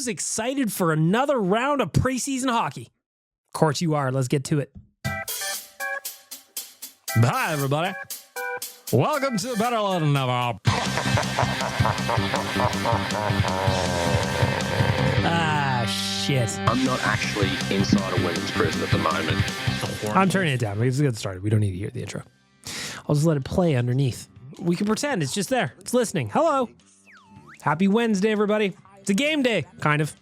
Who's excited for another round of preseason hockey? Of course you are. Let's get to it. Hi, everybody. Welcome to Better Than Never. Shit. I'm not actually inside a women's prison at the moment. I'm turning it down. Let's get started. We don't need to hear the intro. I'll just let it play underneath. We can pretend it's just there. It's listening. Hello. Happy Wednesday, everybody. It's a game day, kind of.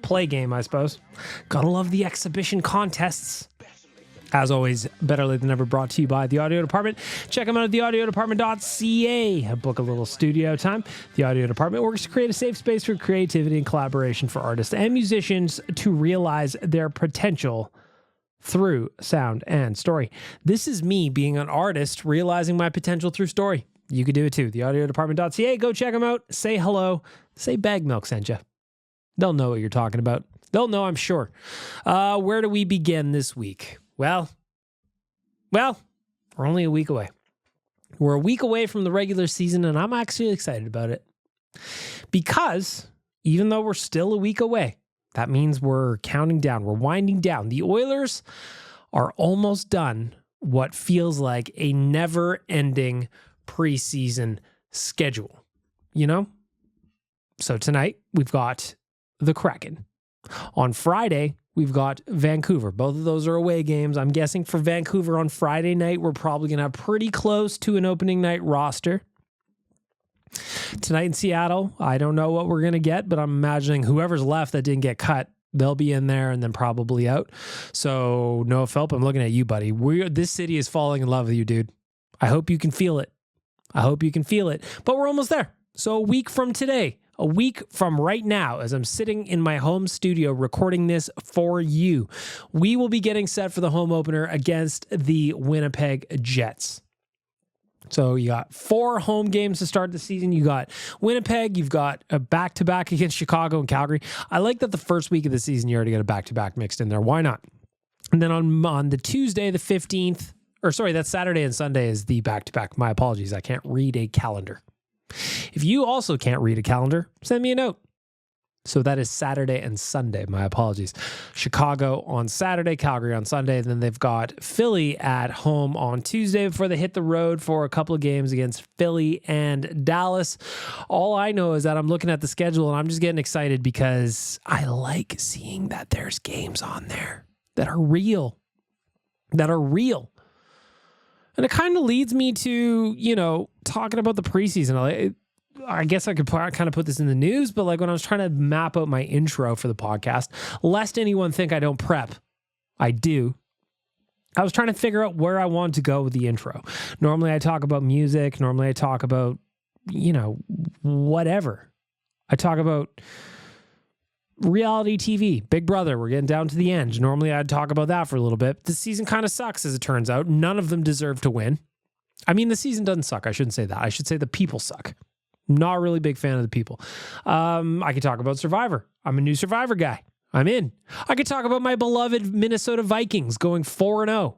Play game, I suppose. Gotta love the exhibition contests. As always, Better Late Than Never brought to you by The Audio Department. Check them out at theaudiodepartment.ca. Book a little studio time. The Audio Department works to create a safe space for creativity and collaboration for artists and musicians to realize their potential through sound and story. This is me being an artist realizing my potential through story. You could do it too. Theaudiodepartment.ca. Go check them out. Say hello. Say Bag Milk sent you. They'll know what you're talking about. They'll know, I'm sure. Where do we begin this week? Well, we're only a week away. We're a week away from the regular season, and I'm actually excited about it. Because even though we're still a week away, that means we're counting down. We're winding down. The Oilers are almost done what feels like a never-ending preseason schedule. You know? So tonight, we've got the Kraken. On Friday, we've got Vancouver. Both of those are away games. I'm guessing for Vancouver on Friday night, we're probably going to have pretty close to an opening night roster. Tonight in Seattle, I don't know what we're going to get, but I'm imagining whoever's left that didn't get cut, they'll be in there and then probably out. So Noah Philp, I'm looking at you, buddy. This city is falling in love with you, dude. I hope you can feel it. But we're almost there. So a week from today, a week from right now, as I'm sitting in my home studio recording this for you, we will be getting set for the home opener against the Winnipeg Jets. So you got 4 home games to start the season. You got Winnipeg. You've got a back-to-back against Chicago and Calgary. I like that the first week of the season, you already got a back-to-back mixed in there. Why not? And then on the Tuesday, the 15th, or sorry, that's Saturday and Sunday is the back-to-back. My apologies. I can't read a calendar. If you also can't read a calendar, send me a note. So that is Saturday and Sunday. My apologies. Chicago on Saturday, Calgary on Sunday. Then they've got Philly at home on Tuesday before they hit the road for a couple of games against Philly and Dallas. All I know is that I'm looking at the schedule and I'm just getting excited because I like seeing that there's games on there that are real. And it kind of leads me to, talking about the preseason. I guess I could kind of put this in the news, but like when I was trying to map out my intro for the podcast, lest anyone think I don't prep, I do. I was trying to figure out where I wanted to go with the intro. Normally I talk about music. Normally I talk about, whatever. I talk about reality TV, Big Brother. We're getting down to the end. Normally I'd talk about that for a little bit. The season kind of sucks, as it turns out. None of them deserve to win. I mean, the season doesn't suck. I shouldn't say that. I should say the people suck. Not a really big fan of the people. I could talk about Survivor. I'm a new Survivor guy. I'm in. I could talk about my beloved Minnesota Vikings going 4-0.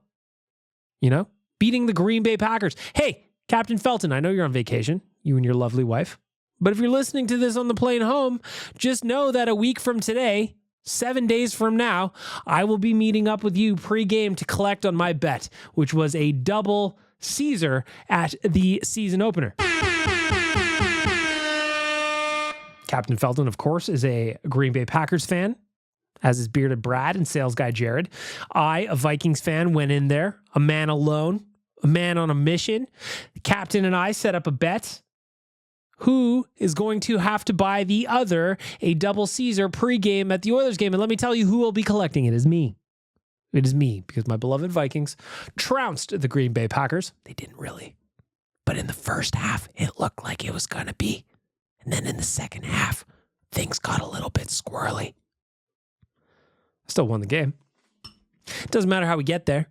Beating the Green Bay Packers. Hey, Captain Felton, I know you're on vacation, you and your lovely wife. But if you're listening to this on the plane home, just know that a week from today, 7 days from now, I will be meeting up with you pre-game to collect on my bet, which was a double Caesar at the season opener. Captain Felton, of course, is a Green Bay Packers fan, as is bearded Brad and sales guy Jared. I, a Vikings fan, went in there, a man alone, a man on a mission. The captain and I set up a bet. Who is going to have to buy the other a double Caesar pregame at the Oilers game? And let me tell you who will be collecting. It is me. It is me, because my beloved Vikings trounced the Green Bay Packers. They didn't really. But in the first half, it looked like it was going to be. And then in the second half, things got a little bit squirrely. Still won the game. It doesn't matter how we get there.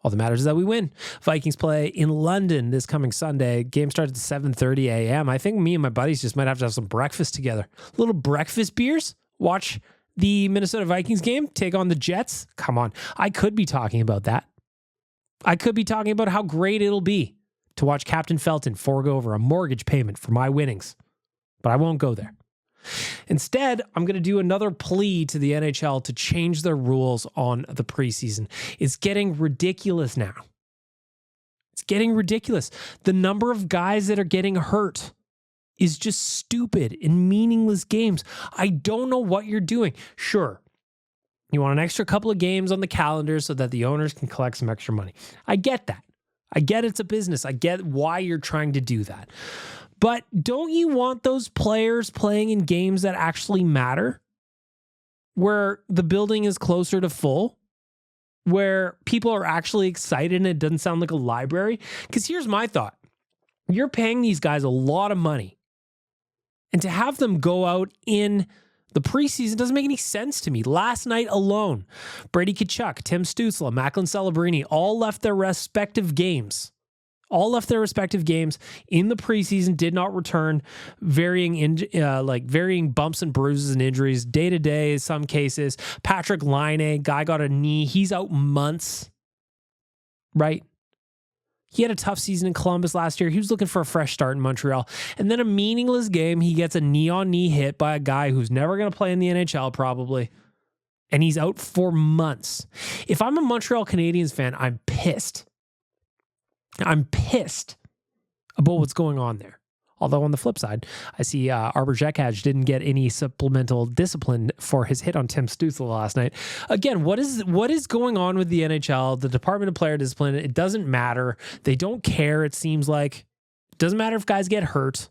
All that matters is that we win. Vikings play in London this coming Sunday. Game starts at 7:30 a.m. I think me and my buddies just might have to have some breakfast together. Little breakfast beers. Watch the Minnesota Vikings game. Take on the Jets. Come on. I could be talking about that. I could be talking about how great it'll be to watch Captain Felton forego over a mortgage payment for my winnings. But I won't go there. Instead, I'm going to do another plea to the NHL to change their rules on the preseason. It's getting ridiculous now. It's getting ridiculous. The number of guys that are getting hurt is just stupid in meaningless games. I don't know what you're doing. Sure, you want an extra couple of games on the calendar so that the owners can collect some extra money. I get that. I get it's a business. I get why you're trying to do that. But don't you want those players playing in games that actually matter? Where the building is closer to full? Where people are actually excited and it doesn't sound like a library? Because here's my thought. You're paying these guys a lot of money. And to have them go out in the preseason doesn't make any sense to me. Last night alone, Brady Tkachuk, Tim Stützle, Macklin Celebrini all left their respective games. All left their respective games in the preseason, did not return, varying bumps and bruises and injuries day to day in some cases. Patrick Laine, guy got a knee. He's out months, right? He had a tough season in Columbus last year. He was looking for a fresh start in Montreal. And then a meaningless game, he gets a knee-on-knee hit by a guy who's never going to play in the NHL probably. And he's out for months. If I'm a Montreal Canadiens fan, I'm pissed. I'm pissed about what's going on there. Although on the flip side, I see Arbor Jekaj didn't get any supplemental discipline for his hit on Tim Stützle last night. Again, what is going on with the NHL, the Department of Player Discipline? It doesn't matter. They don't care, it seems like. It doesn't matter if guys get hurt.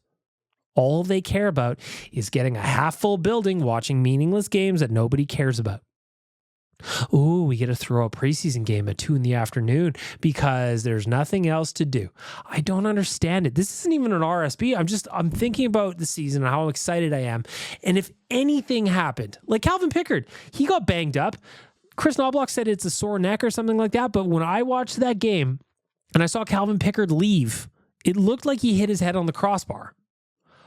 All they care about is getting a half-full building, watching meaningless games that nobody cares about. Ooh, we get to throw a preseason game at 2 p.m. because there's nothing else to do. I don't understand it. This isn't even an RSB. I'm thinking about the season and how excited I am. And if anything happened, like Calvin Pickard, he got banged up. Chris Knobloch said it's a sore neck or something like that. But when I watched that game and I saw Calvin Pickard leave, it looked like he hit his head on the crossbar.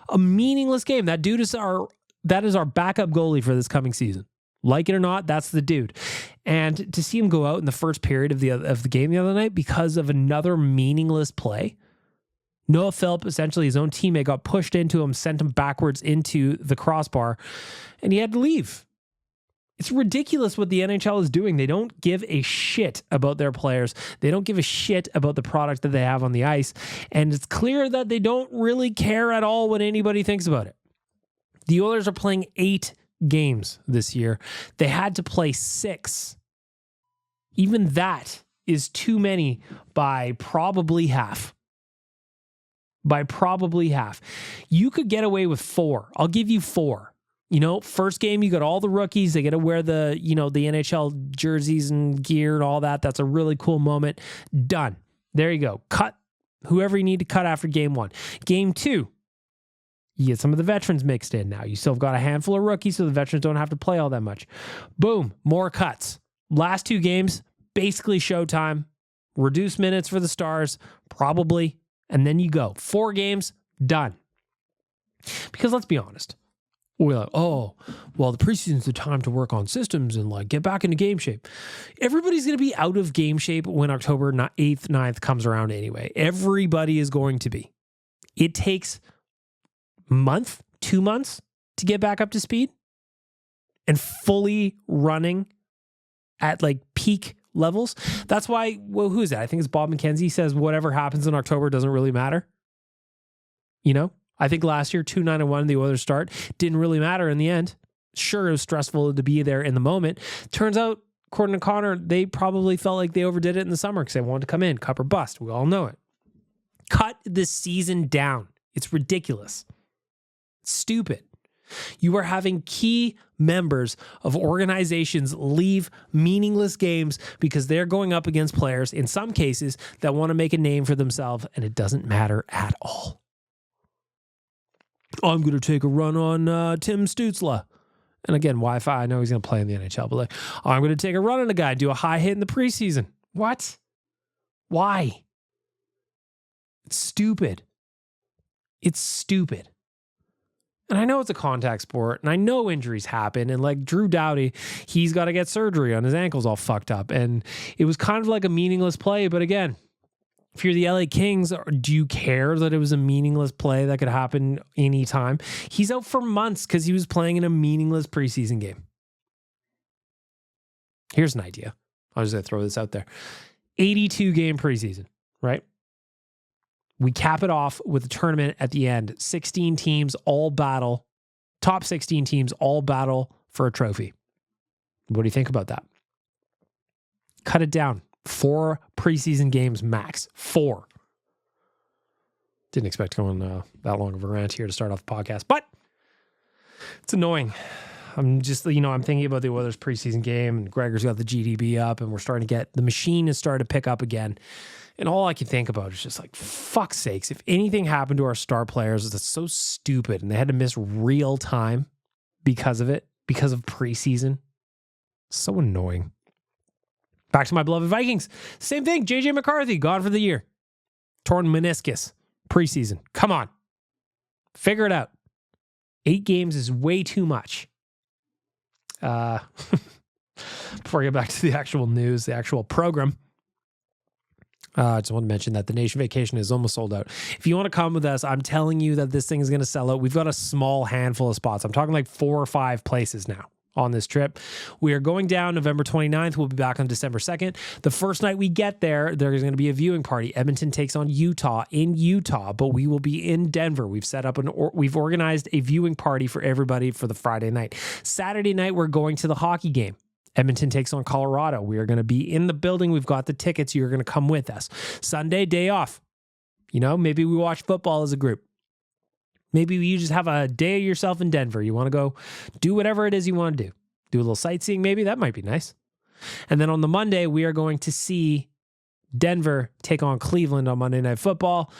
A meaningless game. That is our backup goalie for this coming season. Like it or not, that's the dude. And to see him go out in the first period of the game the other night because of another meaningless play, Noah Philp, essentially his own teammate, got pushed into him, sent him backwards into the crossbar, and he had to leave. It's ridiculous what the NHL is doing. They don't give a shit about their players. They don't give a shit about the product that they have on the ice. And it's clear that they don't really care at all what anybody thinks about it. The Oilers are playing 8 games this year. They had to play 6. Even that is too many by probably half. You could get away with 4. I'll give you 4. First game, you got all the rookies. They get to wear the NHL jerseys and gear and all that. That's a really cool moment. Done. There you go. Cut whoever you need to cut after game 1. Game 2, you get some of the veterans mixed in now. You still have got a handful of rookies, so the veterans don't have to play all that much. Boom, more cuts. Last 2 games, basically showtime. Reduced minutes for the Stars, probably. And then you go. 4 games, done. Because let's be honest. We're like, oh, well, the preseason's the time to work on systems and get back into game shape. Everybody's going to be out of game shape when October 8th, 9th comes around anyway. Everybody is going to be. It takes month, 2 months to get back up to speed and fully running at peak levels. That's why, who is that? I think it's Bob McKenzie says whatever happens in October doesn't really matter. I think last year, 2-9-1, the Oilers start, didn't really matter in the end. Sure, it was stressful to be there in the moment. Turns out, according to Connor, they probably felt like they overdid it in the summer because they wanted to come in, cup or bust. We all know it. Cut the season down. It's ridiculous. Stupid. You are having key members of organizations leave meaningless games because they're going up against players, in some cases, that want to make a name for themselves, and it doesn't matter at all. I'm going to take a run on Tim Stützle. And again, Wi-Fi, I know he's going to play in the NHL, but I'm going to take a run on a guy, do a high hit in the preseason. What? Why? It's stupid. It's stupid. And I know it's a contact sport, and I know injuries happen, and Drew Doughty, he's got to get surgery on his ankles all fucked up, and it was kind of like a meaningless play, but again, If you're the LA Kings, do you care that it was a meaningless play that could happen anytime? He's out for months because he was playing in a meaningless preseason game. Here's an idea. I was going to throw this out there. 82 game preseason, right? We cap it off with a tournament at the end. 16 teams all battle. Top 16 teams all battle for a trophy. What do you think about that? Cut it down. 4 preseason games max. 4. Didn't expect to go on that long of a rant here to start off the podcast, but it's annoying. I'm just, I'm thinking about the Oilers preseason game, and Gregor's got the GDB up, and we're starting to get, the machine is starting to pick up again. And all I can think about is just like, fuck's sakes, if anything happened to our star players, it's so stupid, and they had to miss real time because of it, because of preseason. So annoying. Back to my beloved Vikings. Same thing. JJ McCarthy, gone for the year. Torn meniscus. Preseason. Come on. Figure it out. 8 games is way too much. Before I get back to the actual news, the actual program, I just want to mention that the Nation Vacation is almost sold out. If you want to come with us, I'm telling you that this thing is going to sell out. We've got a small handful of spots. I'm talking like 4 or 5 places now on this trip. We are going down November 29th. We'll be back on December 2nd. The first night we get there, there's going to be a viewing party. Edmonton takes on Utah in Utah, but we will be in Denver. We've set up we've organized a viewing party for everybody for the Friday night. Saturday night, we're going to the hockey game. Edmonton takes on Colorado. We are going to be in the building. We've got the tickets. You're going to come with us. Sunday, day off. Maybe we watch football as a group. Maybe you just have a day of yourself in Denver. You want to go do whatever it is you want to do. Do a little sightseeing, maybe. That might be nice. And then on the Monday, we are going to see Denver take on Cleveland on Monday Night Football.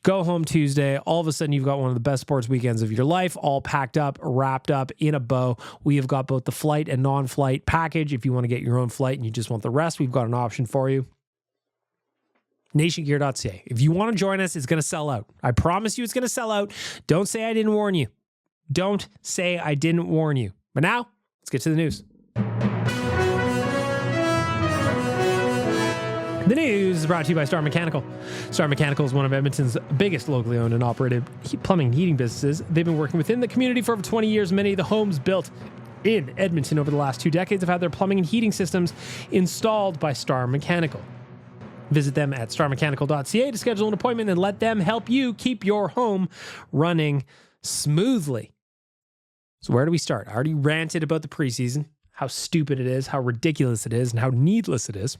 Go home Tuesday. All of a sudden, you've got one of the best sports weekends of your life, all packed up, wrapped up in a bow. We have got both the flight and non-flight package. If you want to get your own flight and you just want the rest, we've got an option for you. nationgear.ca. If you want to join us, it's going to sell out. I promise you it's going to sell out. Don't say I didn't warn you. Don't say I didn't warn you. But now, let's get to the news. The news is brought to you by Star Mechanical. Star Mechanical is one of Edmonton's biggest locally owned and operated plumbing and heating businesses. They've been working within the community for over 20 years. Many of the homes built in Edmonton over the last 2 decades have had their plumbing and heating systems installed by Star Mechanical. Visit them at starmechanical.ca to schedule an appointment and let them help you keep your home running smoothly. So where do we start? I already ranted about the preseason, how stupid it is, how ridiculous it is, and how needless it is.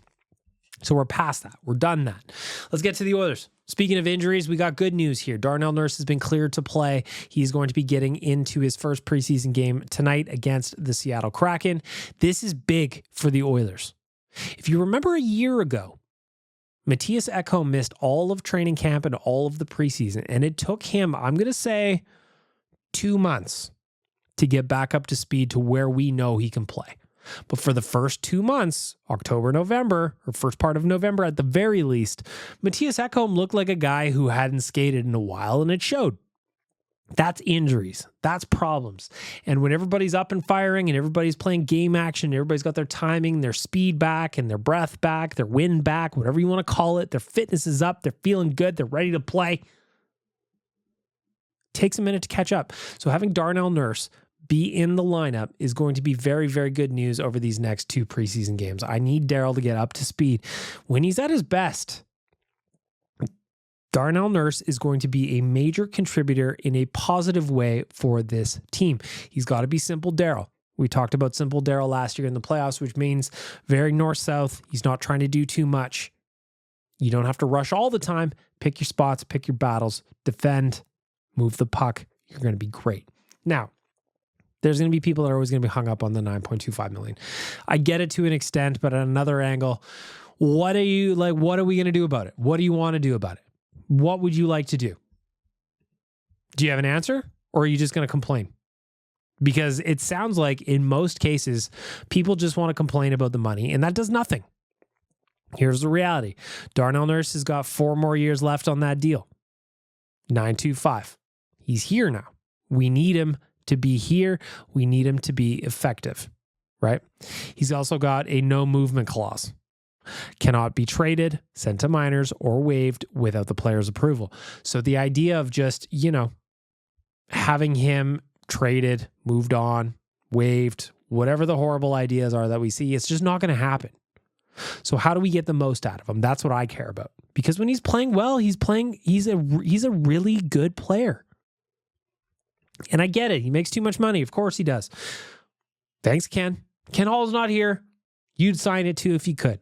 So we're past that. We're done that. Let's get to the Oilers. Speaking of injuries, we got good news here. Darnell Nurse has been cleared to play. He's going to be getting into his first preseason game tonight against the Seattle Kraken. This is big for the Oilers. If you remember a year ago, Matthias Ekholm missed all of training camp and all of the preseason, and it took him, I'm going to say, 2 months to get back up to speed to where we know he can play. But for the first 2 months, October, November, or first part of November at the very least, Matthias Ekholm looked like a guy who hadn't skated in a while, and it showed. That's injuries. That's problems. And when everybody's up and firing and everybody's playing game action, everybody's got their timing, their speed back and their breath back, their wind back, whatever you want to call it, their fitness is up, they're feeling good, they're ready to play. Takes a minute to catch up. So having Darnell Nurse be in the lineup is going to be very, very good news over these next 2 preseason games. I need Daryl to get up to speed. When he's at his best, Darnell Nurse is going to be a major contributor in a positive way for this team. He's got to be simple Daryl. We talked about simple Daryl last year in the playoffs, which means very north-south. He's not trying to do too much. You don't have to rush all the time. Pick your spots, pick your battles, defend, move the puck. You're going to be great. Now, there's going to be people that are always going to be hung up on the $9.25 million. I get it to an extent, but at another angle, what are we going to do about it? What do you want to do about it? What would you like to do? Do you have an answer, or are you just going to complain? Because it sounds like in most cases, people just want to complain about the money, and that does nothing. Here's the reality. Darnell Nurse has got 4 more years left on that deal. 9.25. He's here now. We need him to be here. We need him to be effective, right? He's also got a no movement clause. cannot be traded, sent to minors, or waived without the player's approval. So the idea of just, having him traded, moved on, waived, whatever the horrible ideas are that we see, it's just not going to happen. So how do we get the most out of him? That's what I care about. Because when he's playing well, he's a really good player. And I get it. He makes too much money. Of course he does. Thanks, Ken. Ken Hall's not here. You'd sign it too if you could.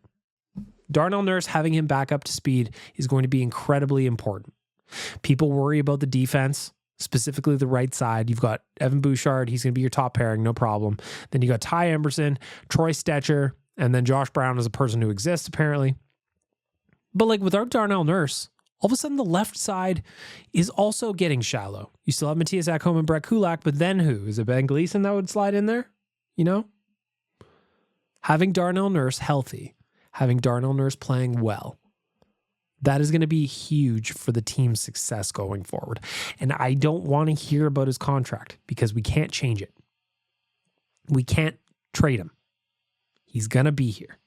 Darnell Nurse, having him back up to speed is going to be incredibly important. People worry about the defense, specifically the right side. You've got Evan Bouchard. He's going to be your top pairing, no problem. Then you got Ty Emberson, Troy Stetcher, and then Josh Brown is a person who exists, apparently. But like without Darnell Nurse, all of a sudden the left side is also getting shallow. You still have Matthias Ekholm and Brett Kulak, but then who? Is it Ben Gleason that would slide in there? Having Darnell Nurse healthy, having Darnell Nurse playing well, that is going to be huge for the team's success going forward. And I don't want to hear about his contract because we can't change it. We can't trade him. He's going to be here.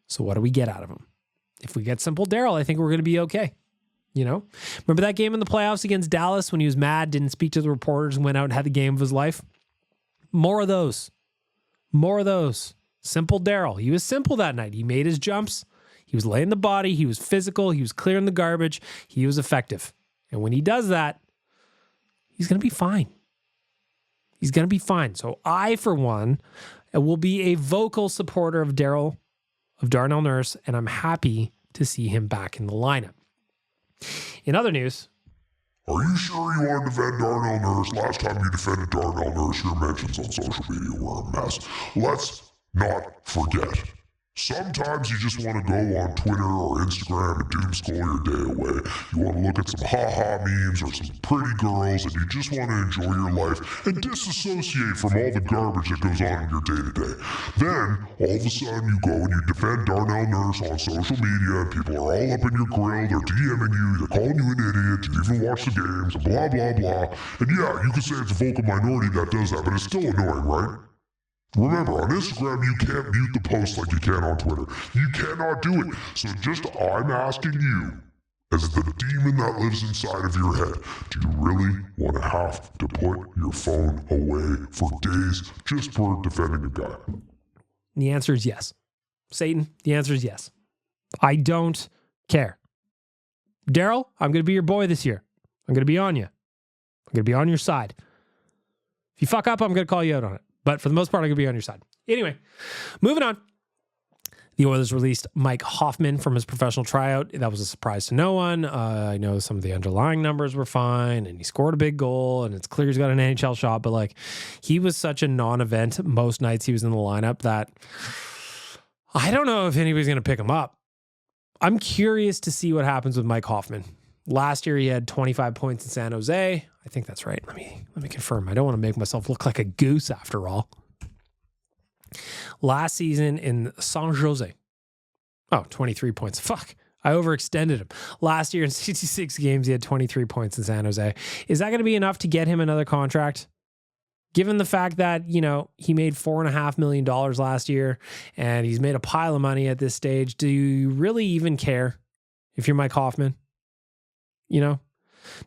So what do we get out of him? If we get simple Daryl, I think we're going to be okay. Remember that game in the playoffs against Dallas when he was mad, didn't speak to the reporters, and went out and had the game of his life? More of those. Simple Daryl. He was simple that night. He made his jumps. He was laying the body. He was physical. He was clearing the garbage. He was effective. And when he does that, he's going to be fine. So I, for one, will be a vocal supporter of Darnell Nurse, and I'm happy to see him back in the lineup. In other news, are you sure you want to defend Darnell Nurse? Last time you defended Darnell Nurse, your mentions on social media were a mess. Let's not forget. Sometimes you just want to go on Twitter or Instagram and doom scroll your day away. You want to look at some ha-ha memes or some pretty girls, and you just want to enjoy your life and disassociate from all the garbage that goes on in your day-to-day. Then, all of a sudden, you go and you defend Darnell Nurse on social media, and people are all up in your grill, they're DMing you, they're calling you an idiot, you even watch the games, and blah, blah, blah. And yeah, you can say it's a vocal minority that does that, but it's still annoying, right? Remember, on Instagram, you can't mute the post like you can on Twitter. You cannot do it. So I'm asking you, as the demon that lives inside of your head, do you really want to have to put your phone away for days just for defending a guy? The answer is yes. Satan, the answer is yes. I don't care. Daryl, I'm going to be your boy this year. I'm going to be on you. I'm going to be on your side. If you fuck up, I'm going to call you out on it. But for the most part, I'm going to be on your side. Anyway, moving on. The Oilers released Mike Hoffman from his professional tryout. That was a surprise to no one. I know some of the underlying numbers were fine, and he scored a big goal, and it's clear he's got an NHL shot, but he was such a non-event most nights he was in the lineup that I don't know if anybody's going to pick him up. I'm curious to see what happens with Mike Hoffman. Last year, he had 25 points in San Jose. I think that's right. Let me confirm. I don't want to make myself look like a goose after all. Last season in San Jose. 23 points. Fuck. I overextended him. Last year in 66 games, he had 23 points in San Jose. Is that going to be enough to get him another contract? Given the fact that, he made $4.5 million last year and he's made a pile of money at this stage, do you really even care if you're Mike Hoffman?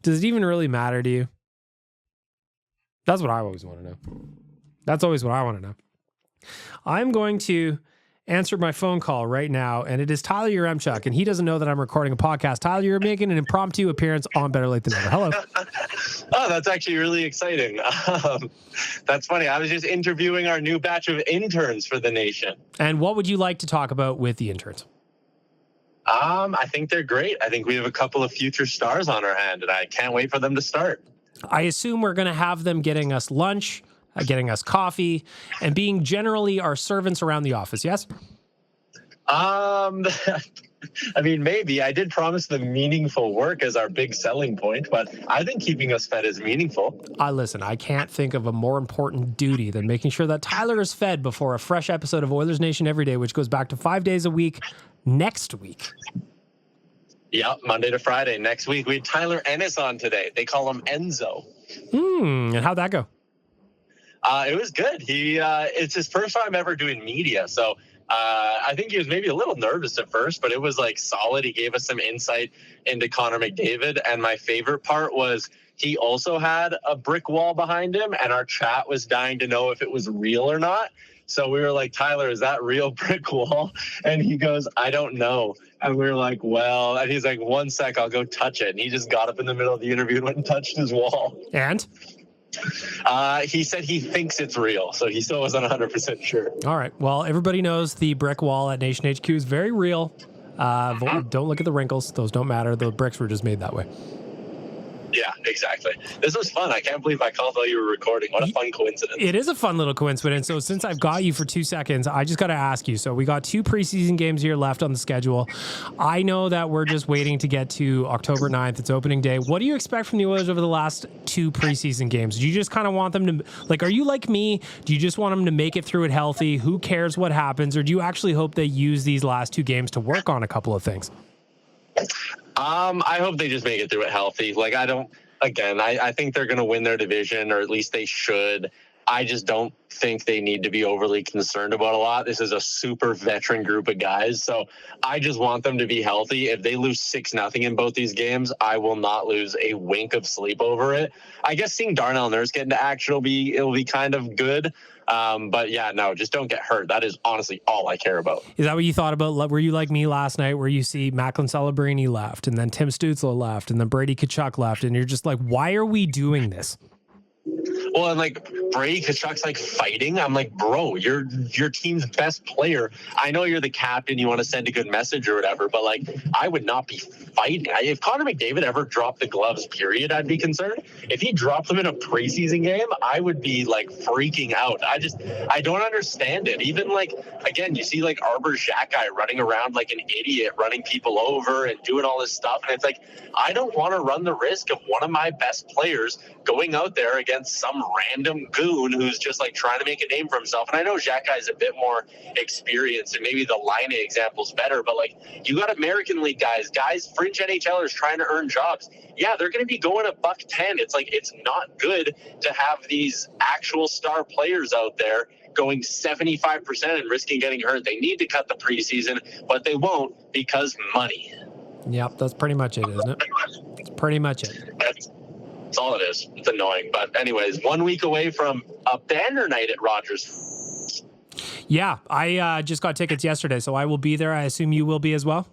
Does it even really matter to you? That's what I always want to know. That's always what I want to know. I'm going to answer my phone call right now, and it is Tyler Yaremchuk, and he doesn't know that I'm recording a podcast. Tyler, you're making an impromptu appearance on Better Late Than Never. Hello. Oh, that's actually really exciting. That's funny. I was just interviewing our new batch of interns for the nation. And what would you like to talk about with the interns? I think they're great. I think we have a couple of future stars on our hand, and I can't wait for them to start. I assume we're going to have them getting us lunch, getting us coffee, and being generally our servants around the office, yes? Maybe. I did promise them meaningful work as our big selling point, but I think keeping us fed is meaningful. Listen, I can't think of a more important duty than making sure that Tyler is fed before a fresh episode of Oilers Nation Every Day, which goes back to 5 days a week next week. Yep, Monday to Friday. Next week, we had Tyler Ennis on today. They call him Enzo. And how'd that go? It was good. It's his first time ever doing media, so I think he was maybe a little nervous at first, but it was like solid. He gave us some insight into Connor McDavid. And my favorite part was he also had a brick wall behind him, and our chat was dying to know if it was real or not. So we were like, Tyler, is that real brick wall? And he goes, I don't know. And we were like, well, and he's like, 1 sec, I'll go touch it. And he just got up in the middle of the interview and went and touched his wall. And? He said he thinks it's real, so he still wasn't 100% sure. All right. Well, everybody knows the brick wall at Nation HQ is very real. Don't look at the wrinkles. Those don't matter. The bricks were just made that way. Yeah, exactly. This was fun. I can't believe I called while you were recording. What a fun coincidence. It is a fun little coincidence. So since I've got you for 2 seconds, I just got to ask you. So we got 2 preseason games here left on the schedule. I know that we're just waiting to get to October 9th. It's opening day. What do you expect from the Oilers over the last 2 preseason games? Do you just kind of want them to, like, are you like me? Do you just want them to make it through it healthy? Who cares what happens? Or do you actually hope they use these last 2 games to work on a couple of things? I hope they just make it through it healthy. Like, I think they're going to win their division, or at least they should. I just don't think they need to be overly concerned about a lot. This is a super veteran group of guys, so I just want them to be healthy. If they lose 6-0 in both these games, I will not lose a wink of sleep over it. I guess seeing Darnell Nurse get into action will be kind of good. But yeah, no, just don't get hurt. That is honestly all I care about. Is that what you thought about? Were you like me last night where you see Macklin Celebrini left and then Tim Stützle left and then Brady Tkachuk left and you're just like, why are we doing this? Well, and like Brady Tkachuk's like fighting. I'm like, bro, you're your team's best player. I know you're the captain. You want to send a good message or whatever, but like, I would not be fighting. If Connor McDavid ever dropped the gloves, period, I'd be concerned. If he dropped them in a preseason game, I would be like freaking out. I don't understand it. Even like, again, you see like Arbor Xhekaj running around like an idiot, running people over and doing all this stuff. And it's like, I don't want to run the risk of one of my best players going out there against some random goon who's just like trying to make a name for himself. And I know Xhekaj is a bit more experienced and maybe the Line example's better, but like, you got American League guys, fringe NHLers trying to earn jobs. Yeah, they're going to be going $110. It's like, it's not good to have these actual star players out there going 75% and risking getting hurt. They need to cut the preseason, but they won't because money. Yep, that's pretty much it, isn't it? That's pretty much it. That's all it is. It's annoying. But anyways, 1 week away from a banner night at Rogers. Yeah, I just got tickets yesterday, so I will be there. I assume you will be as well?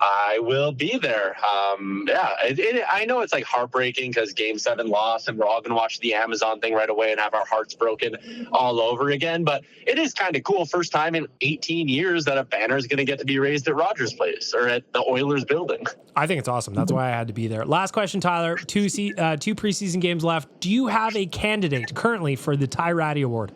I will be there. I know it's like heartbreaking because Game 7 lost and we're all going to watch the Amazon thing right away and have our hearts broken all over again. But it is kind of cool. First time in 18 years that a banner is going to get to be raised at Rogers Place or at the Oilers building. I think it's awesome. That's why I had to be there. Last question, Tyler. 2 preseason games left. Do you have a candidate currently for the Ty Ratty Award?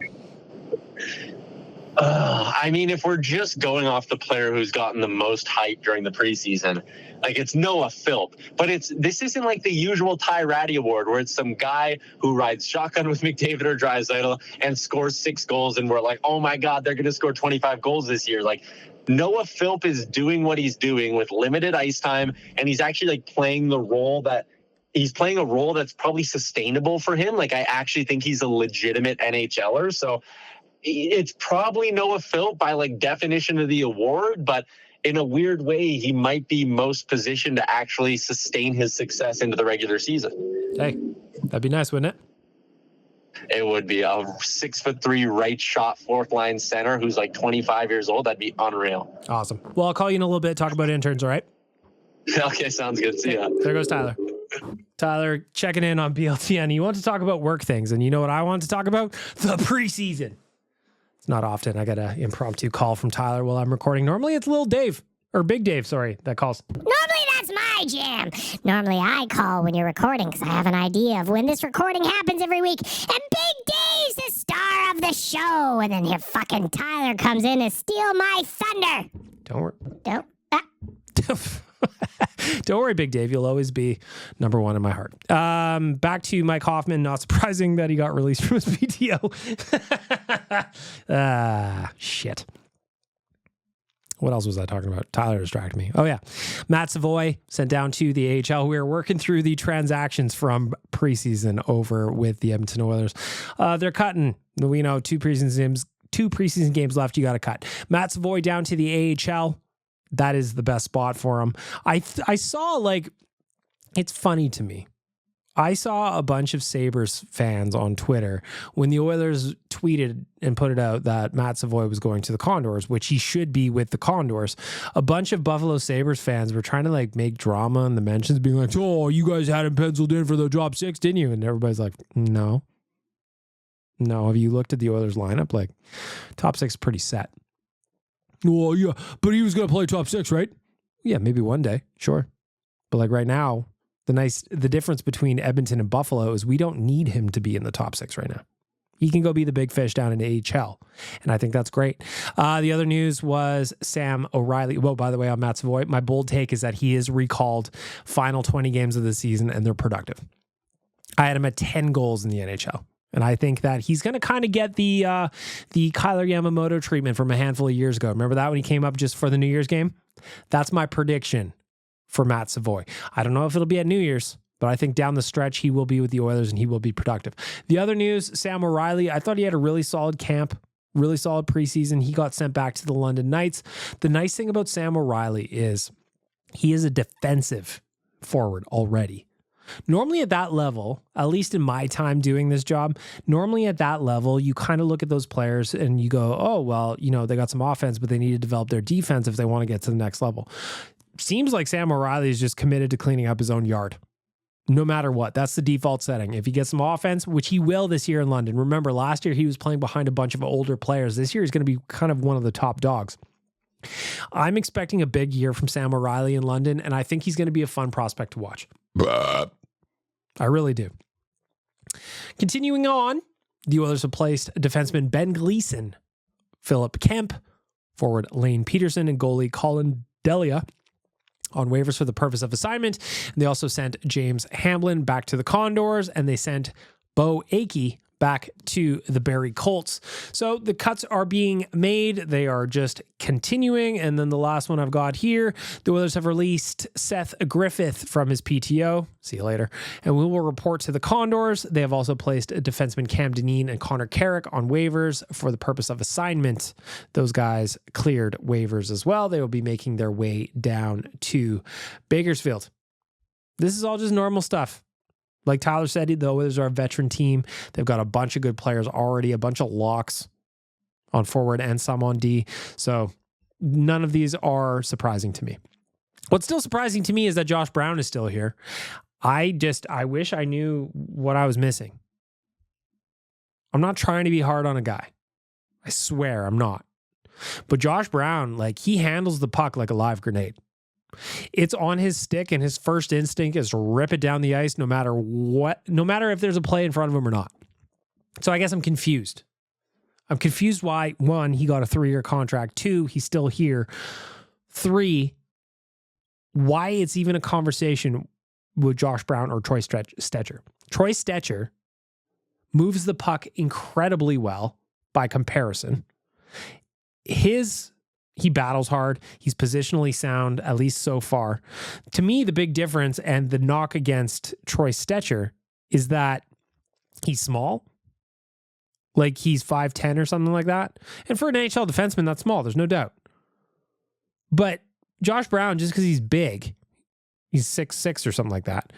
I mean, if we're just going off the player who's gotten the most hype during the preseason, like it's Noah Philp, but this isn't like the usual Ty Ratty Award where it's some guy who rides shotgun with McDavid or Draisaitl and scores 6 goals and we're like, oh my God, they're going to score 25 goals this year. Like Noah Philp is doing what he's doing with limited ice time, and he's actually like playing a role that's probably sustainable for him. Like I actually think he's a legitimate NHLer. So it's probably Noah Philp by like definition of the award, but in a weird way, he might be most positioned to actually sustain his success into the regular season. Hey, that'd be nice, wouldn't it? It would be a 6'3" right shot, 4th line center who's like 25 years old. That'd be unreal. Awesome. Well, I'll call you in a little bit, talk about interns, all right? Okay, sounds good. See ya. There goes Tyler. Tyler checking in on BLTN. You want to talk about work things, and you know what I want to talk about? The preseason. It's not often I get an impromptu call from Tyler while I'm recording. Normally it's Little Dave, or Big Dave, sorry, that calls. Normally that's my jam. Normally I call when you're recording because I have an idea of when this recording happens every week. And Big Dave's the star of the show. And then here fucking Tyler comes in to steal my thunder. Don't worry. Don't. Don't worry, Big Dave. You'll always be number 1 in my heart. Back to Mike Hoffman. Not surprising that he got released from his PTO. Shit. What else was I talking about? Tyler distracted me. Oh, yeah. Matt Savoy sent down to the AHL. We are working through the transactions from preseason over with the Edmonton Oilers. They're cutting, 2 2 preseason games left. You got to cut. Matt Savoy down to the AHL. That is the best spot for him. I saw, like, it's funny to me. I saw a bunch of Sabres fans on Twitter when the Oilers tweeted and put it out that Matt Savoy was going to the Condors, which he should be with the Condors. A bunch of Buffalo Sabres fans were trying to like make drama in the mentions, being like, oh, you guys had him penciled in for the top 6, didn't you? And everybody's like, no. Have you looked at the Oilers lineup? Like, top 6 is pretty set. Well, yeah, but he was going to play top 6, right? Yeah, maybe one day. Sure. But like right now, the difference between Edmonton and Buffalo is we don't need him to be in the top 6 right now. He can go be the big fish down in AHL. And I think that's great. The other news was Sam O'Reilly. Well, by the way, on Matt Savoy, my bold take is that he is recalled final 20 games of the season and they're productive. I had him at 10 goals in the NHL. And I think that he's going to kind of get the Kyler Yamamoto treatment from a handful of years ago. Remember that when he came up just for the New Year's game? That's my prediction for Matt Savoy. I don't know if it'll be at New Year's, but I think down the stretch, he will be with the Oilers and he will be productive. The other news, Sam O'Reilly, I thought he had a really solid camp, really solid preseason. He got sent back to the London Knights. The nice thing about Sam O'Reilly is he is a defensive forward already. Normally at that level, at least in my time doing this job, normally at that level, you kind of look at those players and you go, oh, well, they got some offense, but they need to develop their defense if they want to get to the next level. Seems like Sam O'Reilly is just committed to cleaning up his own yard. No matter what, that's the default setting. If he gets some offense, which he will this year in London. Remember, last year he was playing behind a bunch of older players. This year he's going to be kind of one of the top dogs. I'm expecting a big year from Sam O'Reilly in London, and I think he's going to be a fun prospect to watch. I really do. Continuing on, the Oilers have placed defenseman Ben Gleason, Philip Kemp, forward Lane Peterson, and goalie Colin Delia on waivers for the purpose of assignment. And they also sent James Hamblin back to the Condors, and they sent Bo Akey back to the Barrie Colts. So the cuts are being made. They are just continuing. And then the last one I've got here, the Oilers have released Seth Griffith from his PTO. See you later. And we will report to the Condors. They have also placed defenseman Cam Dineen and Connor Carrick on waivers for the purpose of assignment. Those guys cleared waivers as well. They will be making their way down to Bakersfield. This is all just normal stuff. Like Tyler said, the Oilers are a veteran team. They've got a bunch of good players already, a bunch of locks on forward and some on D. So none of these are surprising to me. What's still surprising to me is that Josh Brown is still here. I wish I knew what I was missing. I'm not trying to be hard on a guy. I swear I'm not. But Josh Brown, he handles the puck like a live grenade. It's on his stick, and his first instinct is to rip it down the ice no matter what, no matter if there's a play in front of him or not. So I guess I'm confused. I'm confused why, 1, he got a 3-year contract. 2, he's still here. 3, why it's even a conversation with Josh Brown or Troy Stecher. Troy Stecher moves the puck incredibly well by comparison. He battles hard. He's positionally sound, at least so far. To me, the big difference and the knock against Troy Stecher is that he's small. He's 5'10" or something like that. And for an NHL defenseman, that's small. There's no doubt. But Josh Brown, just because he's big, he's 6'6" or something like that,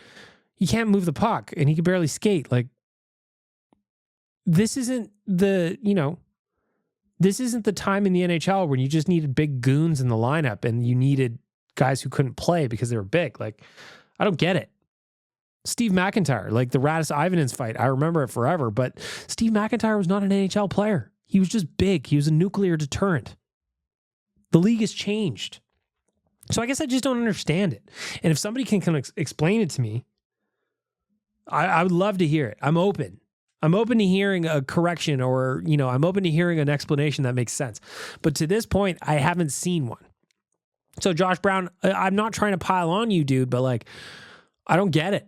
he can't move the puck and he can barely skate. This isn't the time in the NHL when you just needed big goons in the lineup and you needed guys who couldn't play because they were big. I don't get it. Steve McIntyre, the Radis Ivanins fight, I remember it forever, but Steve McIntyre was not an NHL player. He was just big. He was a nuclear deterrent. The league has changed. So I guess I just don't understand it. And if somebody can explain it to me, I would love to hear it. I'm open. I'm open to hearing a correction or, I'm open to hearing an explanation that makes sense. But to this point, I haven't seen one. So Josh Brown, I'm not trying to pile on you, dude, but I don't get it.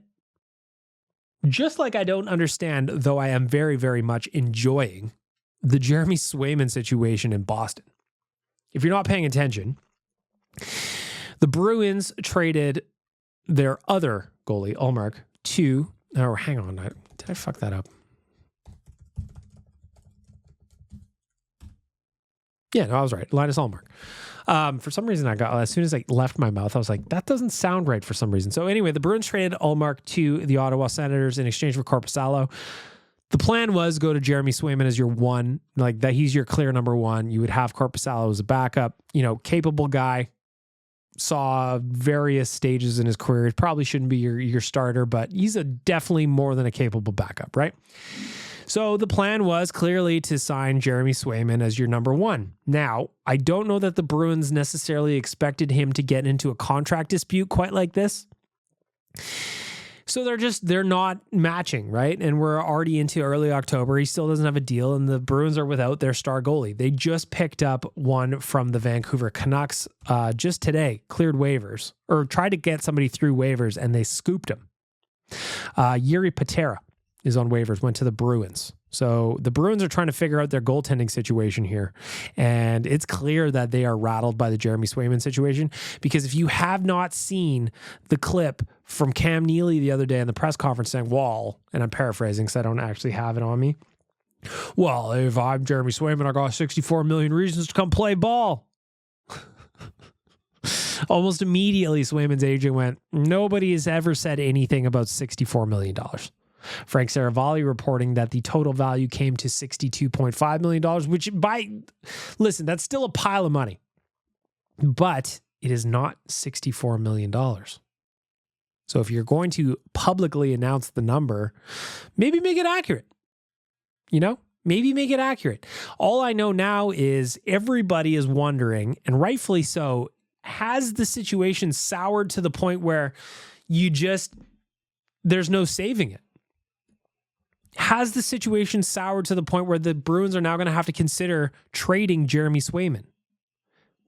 Just like I don't understand, though I am very, very much enjoying the Jeremy Swayman situation in Boston. If you're not paying attention, the Bruins traded their other goalie, Ullmark, hang on, did I fuck that up? Yeah, no, I was right. Linus Ullmark. For some reason, as soon as I left my mouth, I was like, that doesn't sound right for some reason. So anyway, the Bruins traded Ullmark to the Ottawa Senators in exchange for Korpisalo. The plan was go to Jeremy Swayman as your one, like that he's your clear number one. You would have Korpisalo as a backup, capable guy. Saw various stages in his career. He probably shouldn't be your starter, but he's definitely more than a capable backup, right? So the plan was clearly to sign Jeremy Swayman as your number one. Now, I don't know that the Bruins necessarily expected him to get into a contract dispute quite like this. So they're not matching, right? And we're already into early October. He still doesn't have a deal, and the Bruins are without their star goalie. They just picked up one from the Vancouver Canucks just today, cleared waivers, or tried to get somebody through waivers, and they scooped him. Yuri Patera is on waivers, went to the Bruins. So the Bruins are trying to figure out their goaltending situation here. And it's clear that they are rattled by the Jeremy Swayman situation, because if you have not seen the clip from Cam Neely the other day in the press conference saying, well, and I'm paraphrasing because I don't actually have it on me. Well, if I'm Jeremy Swayman, I got 64 million reasons to come play ball. Almost immediately, Swayman's agent went, nobody has ever said anything about $64 million. Frank Saravalli reporting that the total value came to $62.5 million, which listen, that's still a pile of money, but it is not $64 million. So if you're going to publicly announce the number, maybe make it accurate, maybe make it accurate. All I know now is everybody is wondering, and rightfully so, has the situation soured to the point where there's no saving it? Has the situation soured to the point where the Bruins are now going to have to consider trading Jeremy Swayman?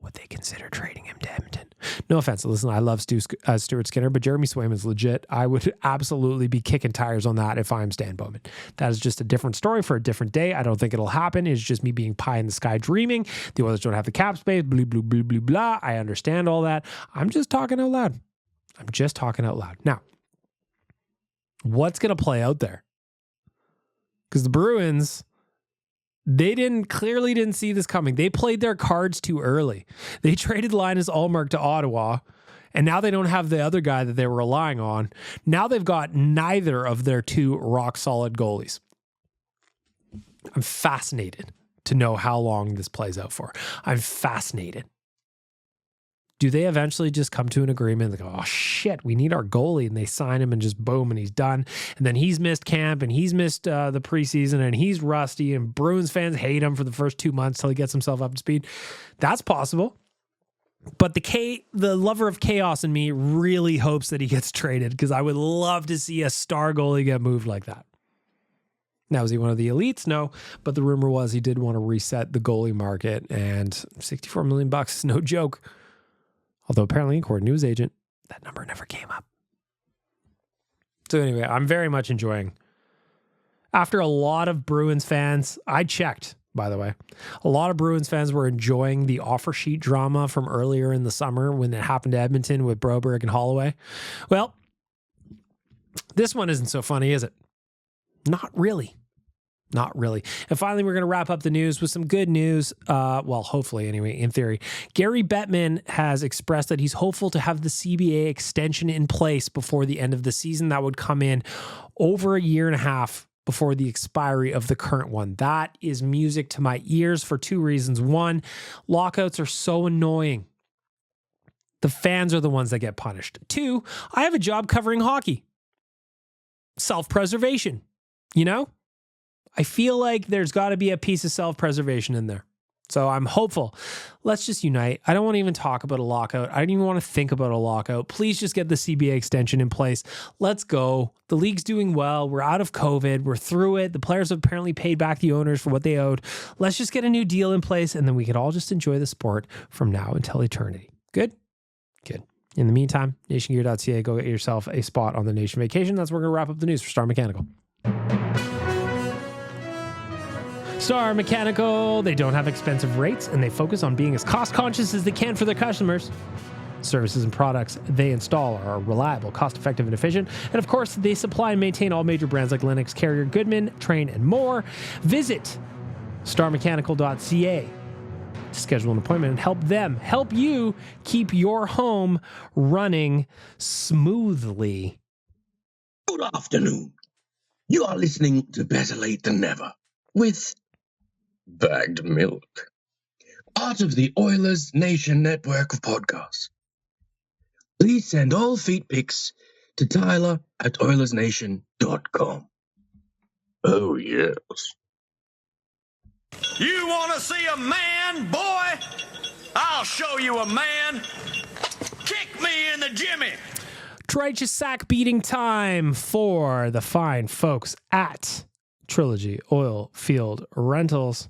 Would they consider trading him to Edmonton? No offense. Listen, I love Stuart Skinner, but Jeremy Swayman's legit. I would absolutely be kicking tires on that if I'm Stan Bowman. That is just a different story for a different day. I don't think it'll happen. It's just me being pie in the sky dreaming. The Oilers don't have the cap space, blah, blah, blah, blah, blah. I understand all that. I'm just talking out loud. Now, what's going to play out there? Because the Bruins, they clearly didn't see this coming. They played their cards too early. They traded Linus Ullmark to Ottawa, and now they don't have the other guy that they were relying on. Now they've got neither of their two rock-solid goalies. I'm fascinated to know how long this plays out for. I'm fascinated. Do they eventually just come to an agreement? They go, oh shit, we need our goalie, and they sign him, and just boom, and he's done. And then he's missed camp, and he's missed the preseason, and he's rusty, and Bruins fans hate him for the first 2 months till he gets himself up to speed. That's possible. But the lover of chaos in me really hopes that he gets traded, because I would love to see a star goalie get moved like that. Now, is he one of the elites? No, but the rumor was he did want to reset the goalie market, and $64 million is no joke. Although apparently, according to his agent, that number never came up. So anyway, I'm very much enjoying. After a lot of Bruins fans, I checked, by the way, a lot of Bruins fans were enjoying the offer sheet drama from earlier in the summer when it happened to Edmonton with Broberg and Holloway. Well, this one isn't so funny, is it? Not really. Not really. And finally, we're going to wrap up the news with some good news. Well, hopefully, anyway, in theory. Gary Bettman has expressed that he's hopeful to have the CBA extension in place before the end of the season. That would come in over a year and a half before the expiry of the current one. That is music to my ears for two reasons. One, lockouts are so annoying. The fans are the ones that get punished. Two, I have a job covering hockey. Self-preservation, I feel like there's got to be a piece of self-preservation in there. So I'm hopeful. Let's just unite. I don't want to even talk about a lockout. I don't even want to think about a lockout. Please just get the CBA extension in place. Let's go. The league's doing well. We're out of COVID. We're through it. The players have apparently paid back the owners for what they owed. Let's just get a new deal in place, and then we can all just enjoy the sport from now until eternity. Good? Good. In the meantime, nationgear.ca, go get yourself a spot on the Nation Vacation. That's where we're going to wrap up the news for Star Mechanical. Star Mechanical, they don't have expensive rates, and they focus on being as cost-conscious as they can for their customers. Services and products they install are reliable, cost-effective, and efficient. And of course, they supply and maintain all major brands like Lennox, Carrier, Goodman, Trane, and more. Visit starmechanical.ca. schedule an appointment and help you keep your home running smoothly. Good afternoon. You are listening to Better Late Than Never with Bagged Milk, part of the Oilers Nation network of podcasts. Please send all feet pics to Tyler at OilersNation.com. Oh, yes. You want to see a man, boy? I'll show you a man. Kick me in the jimmy. Righteous sack beating time for the fine folks at Trilogy Oil Field Rentals.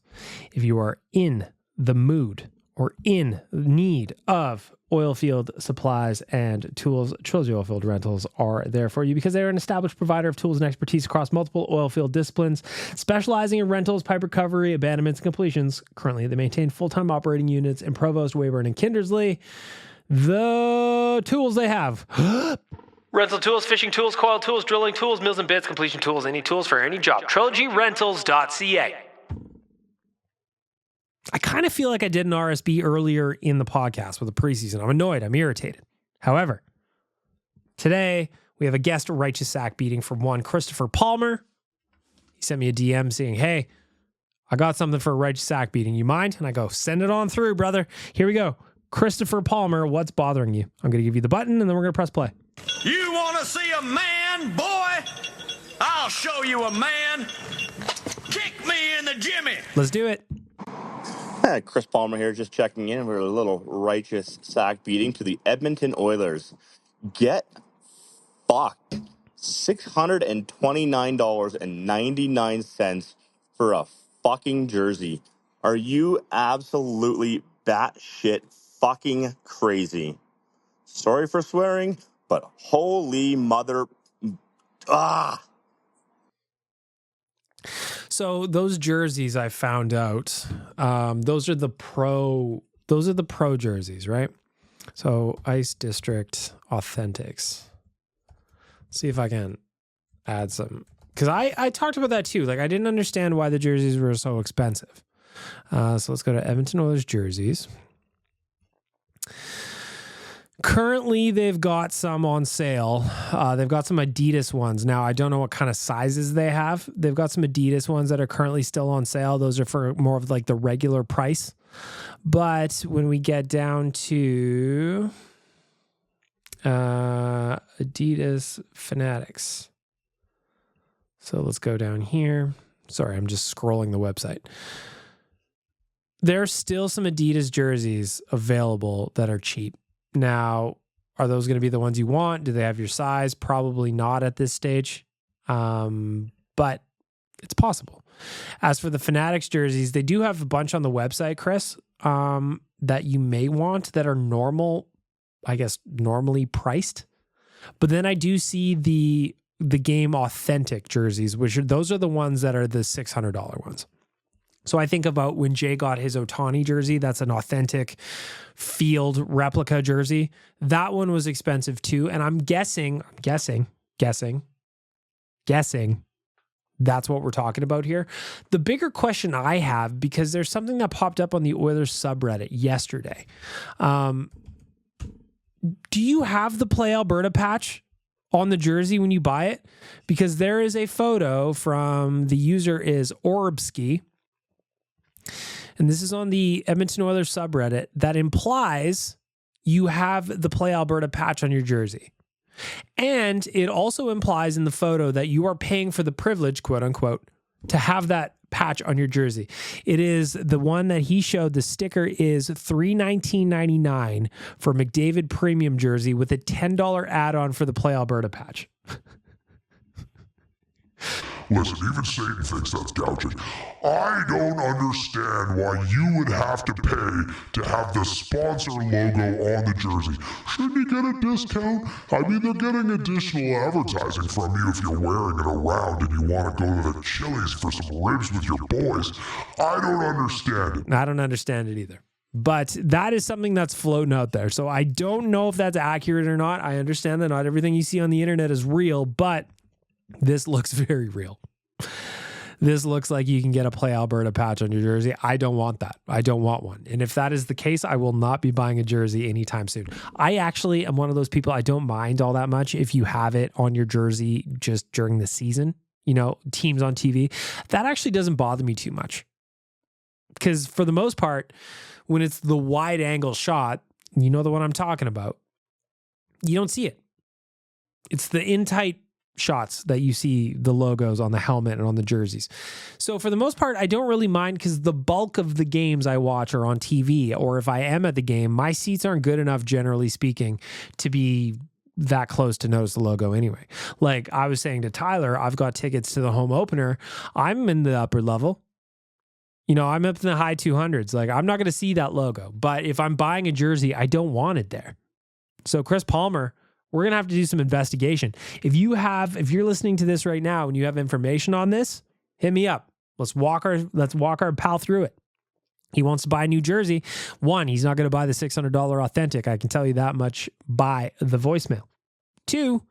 If you are in the mood or in need of oil field supplies and tools, Trilogy Oil Field Rentals are there for you because they're an established provider of tools and expertise across multiple oil field disciplines, specializing in rentals, pipe recovery, abandonments, and completions. Currently, they maintain full-time operating units in Provost, Weyburn, and Kindersley. The tools they have: rental tools, fishing tools, coil tools, drilling tools, mills and bits, completion tools, any tools for any job. TrilogyRentals.ca. I kind of feel like I did an RSB earlier in the podcast with the preseason. I'm annoyed. I'm irritated. However, today we have a guest righteous sack beating from one Christopher Palmer. He sent me a DM saying, "Hey, I got something for a righteous sack beating. You mind?" And I go, "Send it on through, brother." Here we go. Christopher Palmer, what's bothering you? I'm going to give you the button and then we're going to press play. You want to see a man, boy? I'll show you a man. Kick me in the jimmy. Let's do it. Chris Palmer here, just checking in for a little righteous sack beating to the Edmonton Oilers. Get fucked. $629.99 for a fucking jersey. Are you absolutely batshit fucking crazy? Sorry for swearing, but holy mother... So those jerseys I found out, those are the pro jerseys, right? So Ice District Authentics. Let's see if I can add some, because I talked about that too. Like I didn't understand why the jerseys were so expensive. So let's go to Edmonton Oilers jerseys. Currently, they've got some on sale. They've got some Adidas ones. Now, I don't know what kind of sizes they have. They've got some Adidas ones that are currently still on sale. Those are for more of like the regular price. But when we get down to Adidas Fanatics. So let's go down here. Sorry, I'm just scrolling the website. There's still some Adidas jerseys available that are cheap. Now, are those going to be the ones you want? Do they have your size? Probably not at this stage, but it's possible. As for the Fanatics jerseys, they do have a bunch on the website, Chris, that you may want that are normally priced. But then I do see the game authentic jerseys, those are the ones that are the $600 ones. So I think about when Jay got his Ohtani jersey, that's an authentic field replica jersey. That one was expensive too. And I'm guessing that's what we're talking about here. The bigger question I have, because there's something that popped up on the Oilers subreddit yesterday. Do you have the Play Alberta patch on the jersey when you buy it? Because there is a photo from the user is Orbski. And this is on the Edmonton Oilers subreddit that implies you have the Play Alberta patch on your jersey. And it also implies in the photo that you are paying for the privilege, quote unquote, to have that patch on your jersey. It is the one that he showed. The sticker is $319.99 for McDavid premium jersey with a $10 add-on for the Play Alberta patch. Listen, even Satan thinks that's gouging. I don't understand why you would have to pay to have the sponsor logo on the jersey. Shouldn't you get a discount? I mean, they're getting additional advertising from you if you're wearing it around and you want to go to the Chili's for some ribs with your boys. I don't understand it. I don't understand it either. But that is something that's floating out there. So I don't know if that's accurate or not. I understand that not everything you see on the internet is real, but this looks very real. this looks like you can get a Play Alberta patch on your jersey. I don't want that. I don't want one. And if that is the case, I will not be buying a jersey anytime soon. I actually am one of those people, I don't mind all that much if you have it on your jersey just during the season, you know, teams on TV. That actually doesn't bother me too much. Because for the most part, when it's the wide angle shot, you know the one I'm talking about, you don't see it. It's the in tight shots that you see the logos on the helmet and on the jerseys. So for the most part, I don't really mind because the bulk of the games I watch are on TV, or if I am at the game, my seats aren't good enough, generally speaking, to be that close to notice the logo anyway. Like I was saying to Tyler, I've got tickets to the home opener. I'm in the upper level. You know, I'm up in the high 200s. Like I'm not going to see that logo, but if I'm buying a jersey, I don't want it there. So Chris Palmer, we're going to have to do some investigation. If you're listening to this right now and you have information on this, hit me up. Let's walk our pal through it. He wants to buy a new jersey. One, he's not going to buy the $600 authentic. I can tell you that much by the voicemail. Two,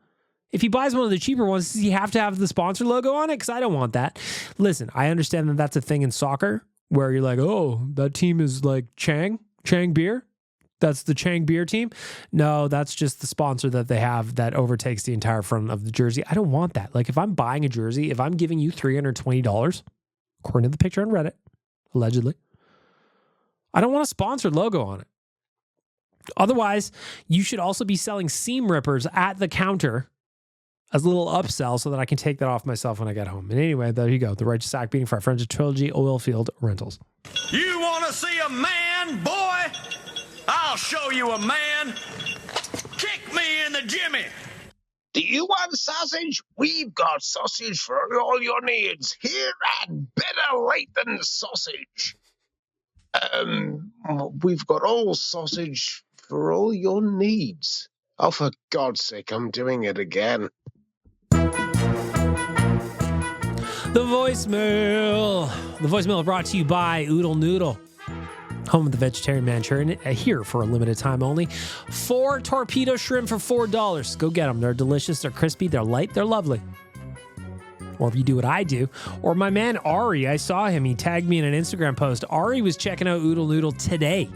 if he buys one of the cheaper ones, does he have to have the sponsor logo on it? Because I don't want that. Listen, I understand that that's a thing in soccer where you're like, oh, that team is like Chang Beer. That's the Chang Beer team. No, that's just the sponsor that they have that overtakes the entire front of the jersey. I don't want that. Like if I'm buying a jersey, if I'm giving you $320, according to the picture on Reddit, allegedly, I don't want a sponsored logo on it. Otherwise, you should also be selling seam rippers at the counter as a little upsell so that I can take that off myself when I get home. And anyway, there you go. The Righteous Sack beating for our friends at Trilogy Oilfield Rentals. You want to see a man, boy? I'll show you a man. Kick me in the jimmy. Do you want sausage? We've got sausage for all your needs here at Better Late Than Sausage. We've got all sausage for all your needs. Oh, for God's sake, I'm doing it again. The voicemail brought to you by Oodle Noodle, home of the vegetarian Manchurian, here for a limited time only. 4 torpedo shrimp for $4. Go get them. They're delicious. They're crispy. They're light. They're lovely. Or if you do what I do, or my man Ari, I saw him. He tagged me in an Instagram post. Ari was checking out Oodle Noodle today.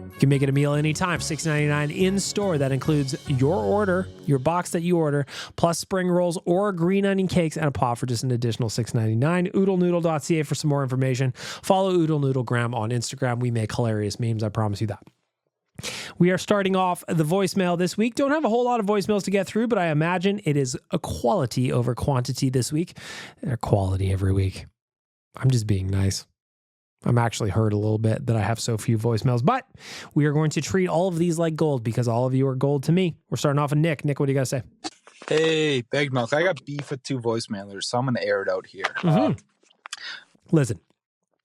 You can make it a meal anytime, $6.99 in store. That includes your order, your box that you order, plus spring rolls or green onion cakes and a pot for just an additional $6.99. OodleNoodle.ca for some more information. Follow Oodle Noodlegram on Instagram. We make hilarious memes, I promise you that. We are starting off the voicemail this week. Don't have a whole lot of voicemails to get through, but I imagine it is a quality over quantity this week. They're quality every week. I'm just being nice. I'm actually hurt a little bit that I have so few voicemails, but we are going to treat all of these like gold because all of you are gold to me. We're starting off with Nick. Nick, what do you got to say? Hey, Big Milk. I got beef with 2 voicemailers, so I'm going to air it out here. Listen,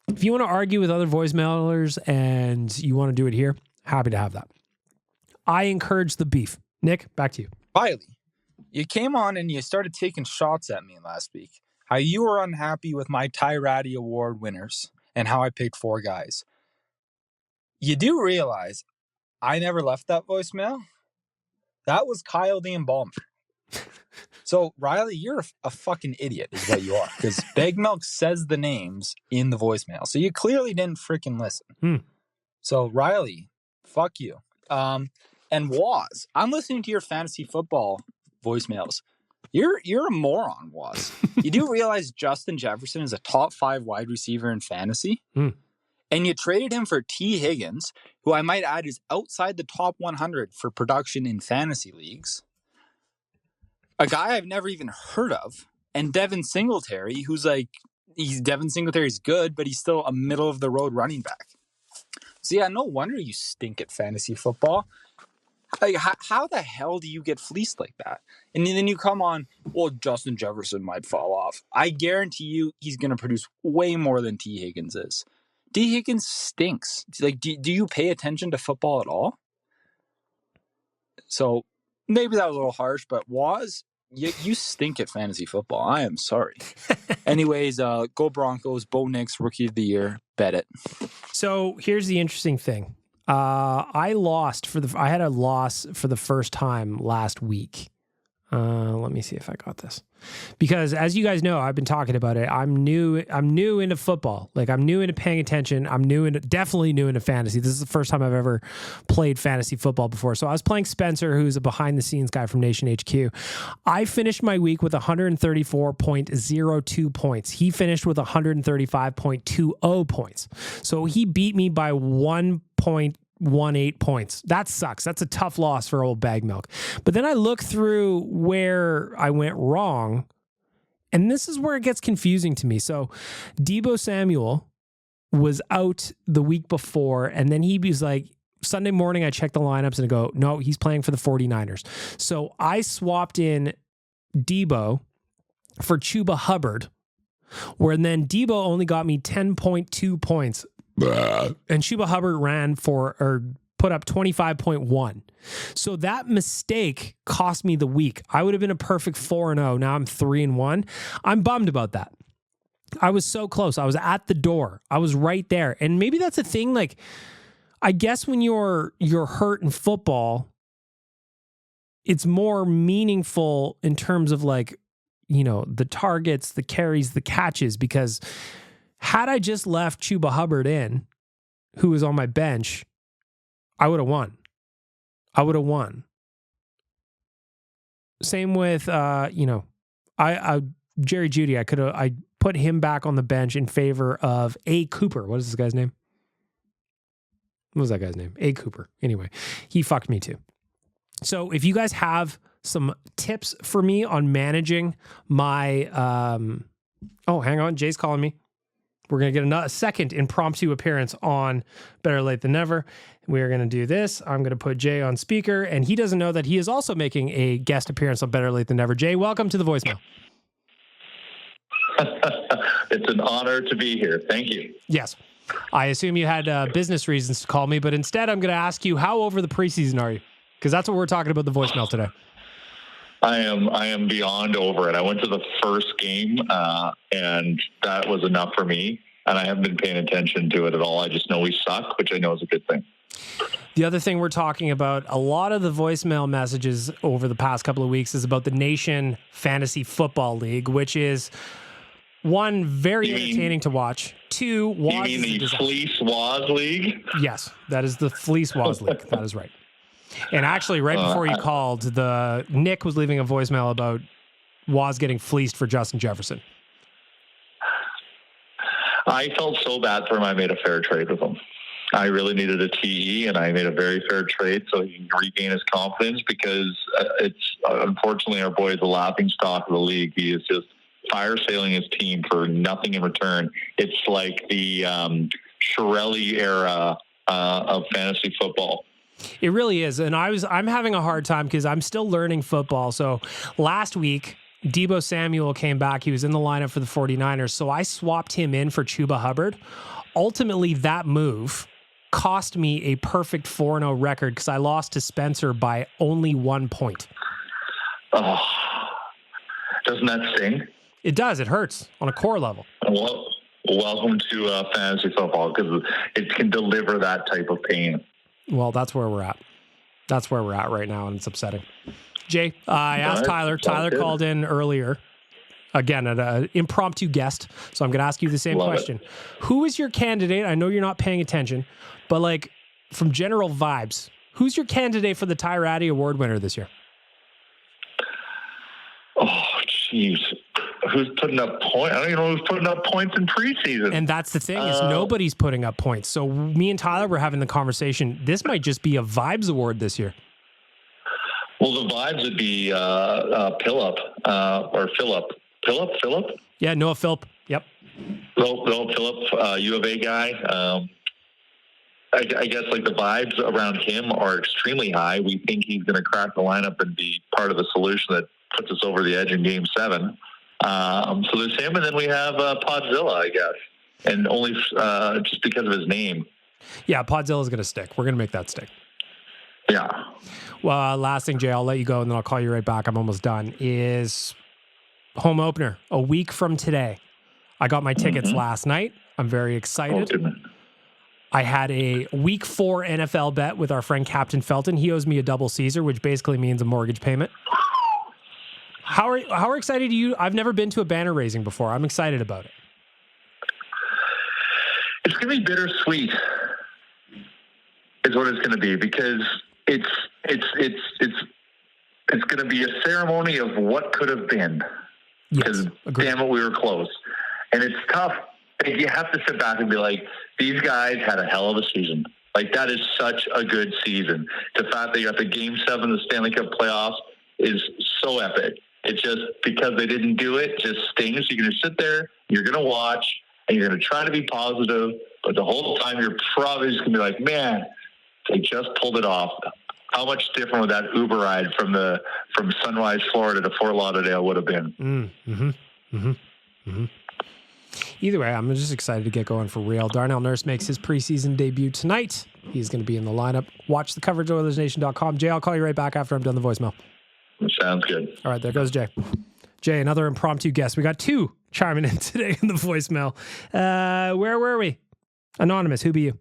if you want to argue with other voicemailers and you want to do it here, happy to have that. I encourage the beef. Nick, back to you. Riley, you came on and you started taking shots at me last week. How you were unhappy with my Ty-Ratty Award winners and how I picked 4 guys. You do realize I never left that voicemail? That was Kyle the Embalmer. So, Riley, you're a fucking idiot is what you are. Because Big Milk says the names in the voicemail. So you clearly didn't freaking listen. So, Riley, fuck you. And Waz, I'm listening to your fantasy football voicemails. You're a moron, Waz. You do realize Justin Jefferson is a top 5 wide receiver in fantasy? And you traded him for T. Higgins, who I might add is outside the top 100 for production in fantasy leagues. A guy I've never even heard of. And Devin Singletary, who's Devin Singletary's good, but he's still a middle-of-the-road running back. So yeah, no wonder you stink at fantasy football. Like, how the hell do you get fleeced like that? And then you come on, well, Justin Jefferson might fall off. I guarantee you he's going to produce way more than T. Higgins is. T. Higgins stinks. Like, do you pay attention to football at all? So maybe that was a little harsh, but Waz, you stink at fantasy football. I am sorry. Anyways, go Broncos. Bo Nix, Rookie of the Year. Bet it. So here's the interesting thing. I had a loss for the first time last week. Let me see if I got this. Because as you guys know, I've been talking about it. I'm new into football. Like, I'm new into paying attention. Definitely new into fantasy. This is the first time I've ever played fantasy football before. So I was playing Spencer, who's a behind the scenes guy from Nation HQ. I finished my week with 134.02 points. He finished with 135.20 points. So he beat me by 1.18 points. That sucks. That's a tough loss for old Bag Milk. But then I look through where I went wrong, and this is where it gets confusing to me. So Deebo Samuel was out the week before, and then he was like, Sunday morning, I checked the lineups and I go, no, he's playing for the 49ers. So I swapped in Deebo for Chuba Hubbard, where then Deebo only got me 10.2 points. And Chuba Hubbard put up 25.1. So that mistake cost me the week. I would have been a perfect 4-0. Now I'm 3-1. I'm bummed about that. I was so close. I was at the door. I was right there. And maybe that's a thing. Like, I guess when you're hurt in football, it's more meaningful in terms of, like, you know, the targets, the carries, the catches, because had I just left Chuba Hubbard in, who was on my bench, I would have won. Same with, Jerry Jeudy. I put him back on the bench in favor of A. Cooper. What is this guy's name? What was that guy's name? A. Cooper. Anyway, he fucked me too. So if you guys have some tips for me on managing my, hang on, Jay's calling me. We're going to get a second impromptu appearance on Better Late Than Never. We are going to do this. I'm going to put Jay on speaker, and he doesn't know that he is also making a guest appearance on Better Late Than Never. Jay, welcome to the voicemail. It's an honor to be here. Thank you. Yes. I assume you had business reasons to call me, but instead I'm going to ask you, how over the preseason are you? Because that's what we're talking about the voicemail today. I am beyond over it. I went to the first game, and that was enough for me. And I haven't been paying attention to it at all. I just know we suck, which I know is a good thing. The other thing we're talking about, a lot of the voicemail messages over the past couple of weeks is about the Nation Fantasy Football League, which is, one, very entertaining to watch. Two, you mean the Fleece Waz League? Yes, that is the Fleece Waz League. That is right. And actually, right before you called, Nick was leaving a voicemail about Waz getting fleeced for Justin Jefferson. I felt so bad for him. I made a fair trade with him. I really needed a TE, and I made a very fair trade so he can regain his confidence, because it's unfortunately our boy is the laughing stock of the league. He is just fire sailing his team for nothing in return. It's like the Shirelli era of fantasy football. It really is. And I'm having a hard time because I'm still learning football. So last week, Deebo Samuel came back. He was in the lineup for the 49ers. So I swapped him in for Chuba Hubbard. Ultimately, that move cost me a perfect 4-0 record because I lost to Spencer by only 1 point. Oh, doesn't that sting? It does. It hurts on a core level. Well, welcome to fantasy football, because it can deliver that type of pain. Well, that's where we're at. That's where we're at right now, and it's upsetting. Jay, I asked Tyler. Tyler called in earlier. Again, an impromptu guest. So I'm going to ask you the same question. Who is your candidate? I know you're not paying attention, but like from general vibes, who's your candidate for the Ty Award winner this year? Oh, jeez. Who's putting up points? I don't even know who's putting up points in preseason. And that's the thing is nobody's putting up points. So me and Tyler were having the conversation. This might just be a vibes award this year. Well, the vibes would be Phillip or Phillip. Phillip? Yeah, Noah Phillip. Yep. Noah Phillip, U of A guy. I guess like the vibes around him are extremely high. We think he's going to crack the lineup and be part of the solution that puts us over the edge in Game 7. So there's him, and then we have Podzilla, I guess, and only just because of his name. Yeah, Podzilla's going to stick. We're going to make that stick. Yeah. Well, last thing, Jay, I'll let you go, and then I'll call you right back. I'm almost done. Is home opener a week from today. I got my tickets last night. I'm very excited. I had a week 4 NFL bet with our friend Captain Felton. He owes me a double Caesar, which basically means a mortgage payment. How excited are you? I've never been to a banner raising before. I'm excited about it. It's going to be bittersweet, is what it's going to be, because it's going to be a ceremony of what could have been. Because damn it, we were close, and it's tough. You have to sit back and be like, these guys had a hell of a season. Like, that is such a good season. The fact that you got the Game 7 of the Stanley Cup playoffs is so epic. It's just because they didn't do it just stings. You're going to sit there, you're going to watch, and you're going to try to be positive, but the whole time you're probably just going to be like, man, they just pulled it off. How much different would that Uber ride from Sunrise, Florida to Fort Lauderdale would have been? Either way, I'm just excited to get going for real. Darnell Nurse makes his preseason debut tonight. He's going to be in the lineup. Watch the coverage, OilersNation.com. Jay, I'll call you right back after I'm done the voicemail. Sounds good. All right, there goes Jay. Jay, another impromptu guest. We got two chiming in today in the voicemail. Where were we? Anonymous, who be you?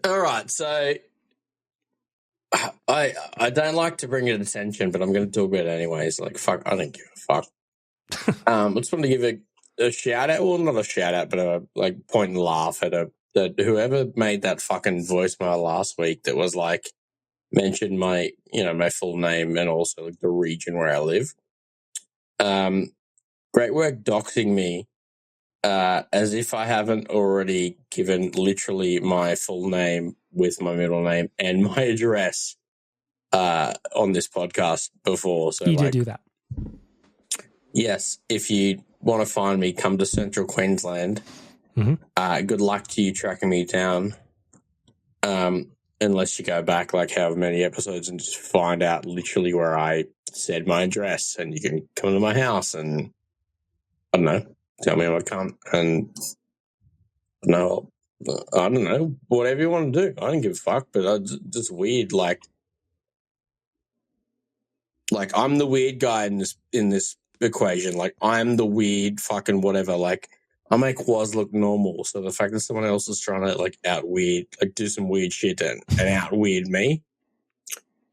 All right, so I don't like to bring it attention, but I'm going to talk about it anyways. Like, fuck, I don't give a fuck. I just wanted to give a shout out. Well, not a shout out, but a point and laugh at whoever made that fucking voicemail last week that was like mentioned my full name and also like the region where I live. Great work doxing me, as if I haven't already given literally my full name with my middle name and my address on this podcast before. So you did do that. Yes, if you want to find me, come to Central Queensland. Good luck to you tracking me down. Unless you go back like however many episodes and just find out literally where I said my address, and you can come to my house and, I don't know, tell me I can't. And no, I don't know, whatever you want to do. I don't give a fuck, but it's just weird. Like I'm the weird guy in this equation. Like, I'm the weird fucking whatever. Like, I make Woz look normal, so the fact that someone else is trying to like do some weird shit and out weird me,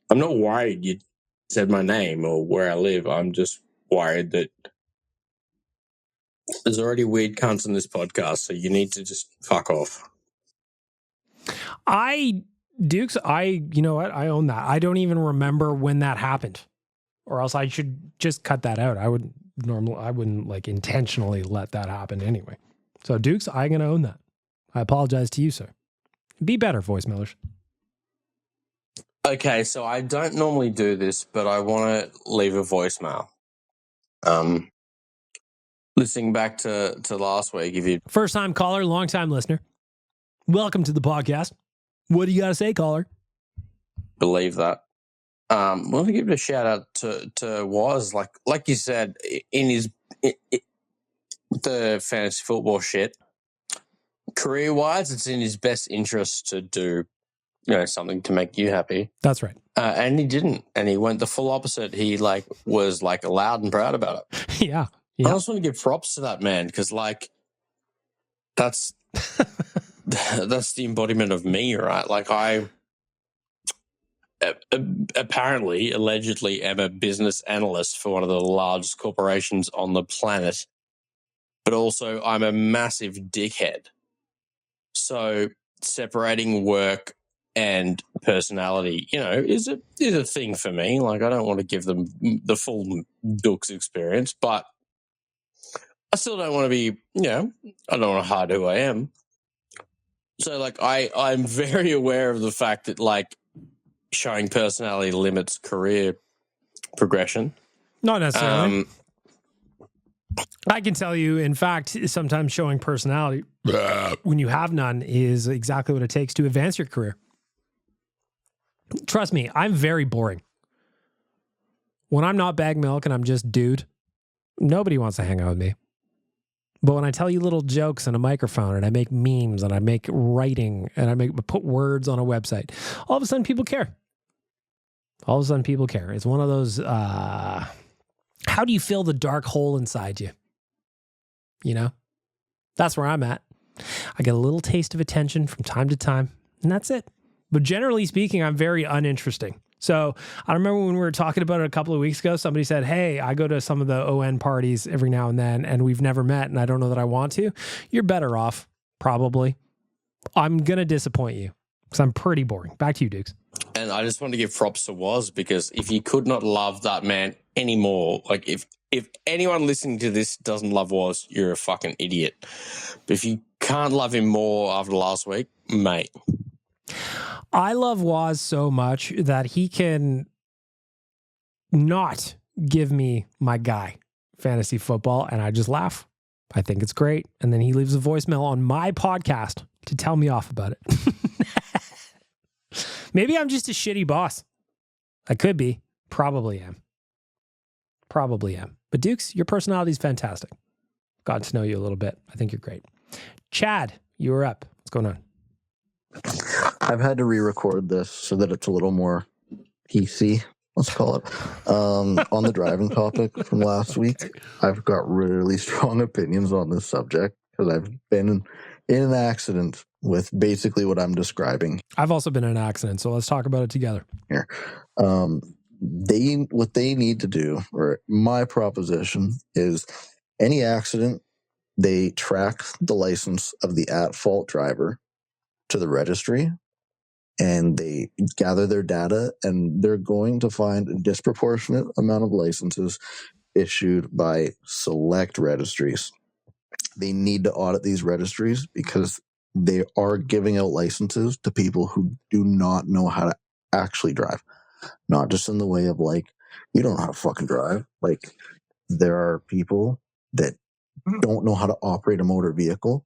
I'm not worried you said my name or where I live. I'm just worried that there's already weird cunts on this podcast, so you need to just fuck off. Dukes, you know what? I own that. I don't even remember when that happened, or else I should just cut that out. I wouldn't like intentionally let that happen anyway. So Dukes, I'm going to own that. I apologize to you, sir. Be better, voicemailers. Okay, so I don't normally do this, but I want to leave a voicemail. Listening back to last week, if you first time caller, long time listener, welcome to the podcast. What do you got to say, caller? Believe that. I want to give it a shout out to Woz, like you said, in the fantasy football shit. Career wise, it's in his best interest to do, something to make you happy. That's right. And he didn't, and he went the full opposite. He was loud and proud about it. Yeah. I just want to give props to that man, because that's that's the embodiment of me, right? Like, I apparently, allegedly, am a business analyst for one of the largest corporations on the planet, but also I'm a massive dickhead. So separating work and personality, is a thing for me. Like, I don't want to give them the full Dukes experience, but I still don't want to be, I don't want to hide who I am. So, I'm very aware of the fact that, showing personality limits career progression. Not necessarily. I can tell you, in fact, sometimes showing personality when you have none is exactly what it takes to advance your career. Trust me, I'm very boring. When I'm not bag milk and I'm just dude, nobody wants to hang out with me. But when I tell you little jokes on a microphone and I make memes and I make writing and I put words on a website, all of a sudden people care. All of a sudden people care. It's one of those, how do you fill the dark hole inside you? That's where I'm at. I get a little taste of attention from time to time, and that's it. But generally speaking, I'm very uninteresting. So I remember when we were talking about it a couple of weeks ago, somebody said, hey, I go to some of the ON parties every now and then, and we've never met, and I don't know that I want to. You're better off, probably. I'm going to disappoint you because I'm pretty boring. Back to you, Dukes. And I just want to give props to Woz, because if you could not love that man anymore, like if anyone listening to this doesn't love Woz, you're a fucking idiot. But if you can't love him more after last week, mate. I love Woz so much that he can not give me my guy, fantasy football, and I just laugh. I think it's great. And then he leaves a voicemail on my podcast to tell me off about it. Maybe I'm just a shitty boss. I could be. Probably am. But Dukes, your personality is fantastic. Got to know you a little bit. I think you're great. Chad, you were up. What's going on? I've had to re-record this so that it's a little more PC, let's call it. On the driving topic from last week, I've got really strong opinions on this subject because I've been in an accident with basically what I'm describing. I've also been in an accident, so let's talk about it together. Here. What they need to do, or my proposition is, any accident, they track the license of the at-fault driver to the registry, and they gather their data, and they're going to find a disproportionate amount of licenses issued by select registries. They need to audit these registries because they are giving out licenses to people who do not know how to actually drive. Not just in the way of like, you don't know how to fucking drive. Like, there are people that don't know how to operate a motor vehicle,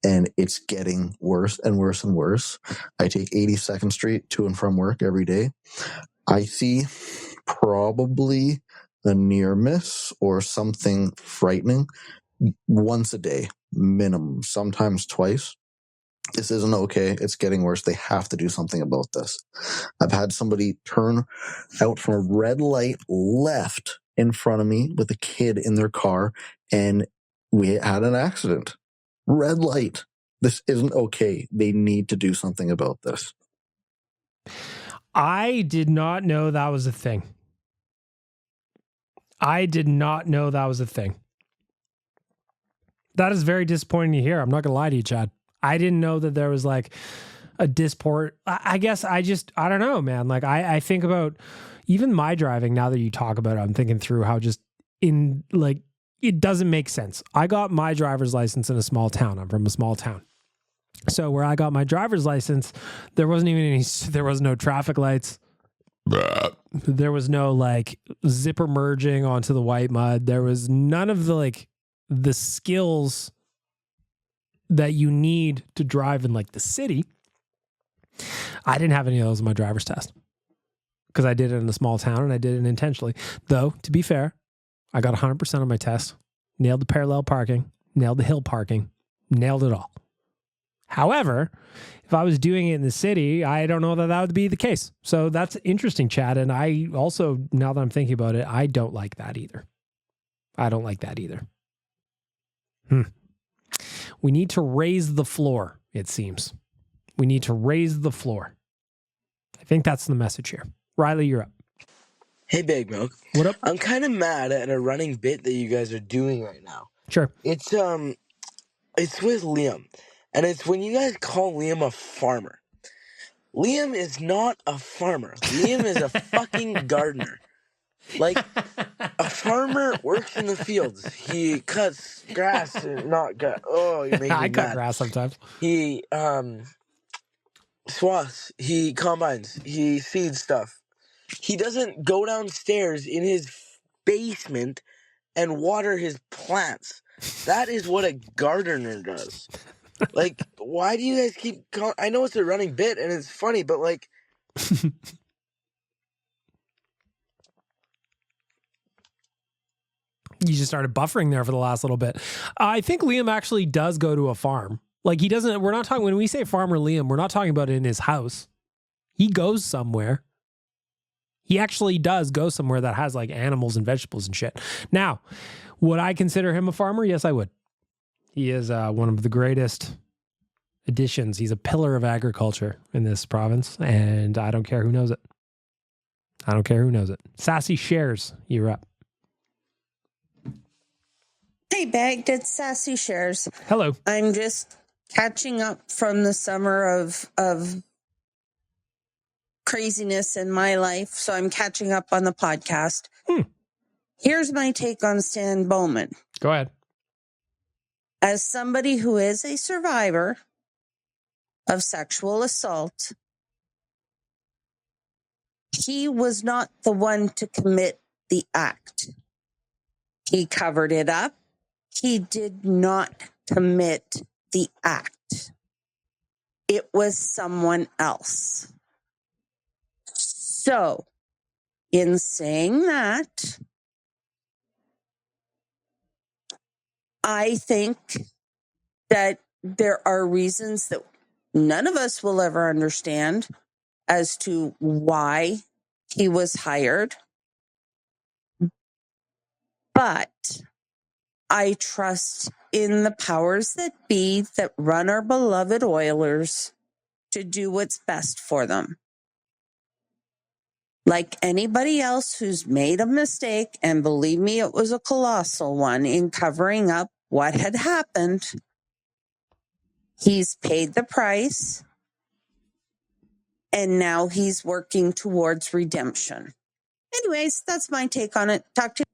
and it's getting worse and worse and worse. I take 82nd Street to and from work every day. I see probably a near miss or something frightening once a day, minimum, sometimes twice. This isn't okay. It's getting worse. They have to do something about this. I've had somebody turn out from a red light left in front of me with a kid in their car, and we had an accident. Red light. This isn't okay. They need to do something about this. I did not know that was a thing. That is very disappointing to hear. I'm not going to lie to you, Chad. I didn't know that there was like a disport. I guess I don't know, man. Like I think about even my driving now that you talk about it, I'm thinking through how just in like, it doesn't make sense. I got my driver's license in a small town. I'm from a small town. So where I got my driver's license, there was no traffic lights. There was no like zipper merging onto the white mud. There was none of the skills that you need to drive in like the city. I didn't have any of those in my driver's test because I did it in a small town and I did it intentionally. Though, to be fair, I got 100% on my test, nailed the parallel parking, nailed the hill parking, nailed it all. However, if I was doing it in the city, I don't know that would be the case. So that's interesting, Chad. And I also, now that I'm thinking about it, I don't like that either. We need to raise the floor, it seems. We need to raise the floor. I think that's the message here. Riley, you're up. Hey, Big Milk. What up? I'm kind of mad at a running bit that you guys are doing right now. Sure. It's with Liam. And it's when you guys call Liam a farmer. Liam is not a farmer. Liam is a fucking gardener. Like, a farmer works in the fields. He cuts grass, not grass. Oh, you're making me I cut mad. grass sometimes. He swaths. He combines. He seeds stuff. He doesn't go downstairs in his basement and water his plants. That is what a gardener does. Like, why do you guys keep I know it's a running bit and it's funny, but like... You just started buffering there for the last little bit. I think Liam actually does go to a farm. Like he doesn't, we're not talking, when we say farmer Liam, we're not talking about it in his house. He goes somewhere. He actually does go somewhere that has like animals and vegetables and shit. Now, would I consider him a farmer? Yes, I would. He is one of the greatest additions. He's a pillar of agriculture in this province, and I don't care who knows it. I don't care who knows it. Sassy Shares, you're up. Hey, Bagged, it's Sassy Shares. Hello. I'm just catching up from the summer of craziness in my life, so I'm catching up on the podcast. Here's my take on Stan Bowman. Go ahead. As somebody who is a survivor of sexual assault, he was not the one to commit the act. He covered it up. He did not commit the act. It was someone else. So, in saying that, I think that there are reasons that none of us will ever understand as to why he was hired. But I trust in the powers that be that run our beloved Oilers to do what's best for them. Like anybody else who's made a mistake, and believe me, it was a colossal one in covering up what had happened, he's paid the price, and now he's working towards redemption. Anyways, that's my take on it. Talk to you.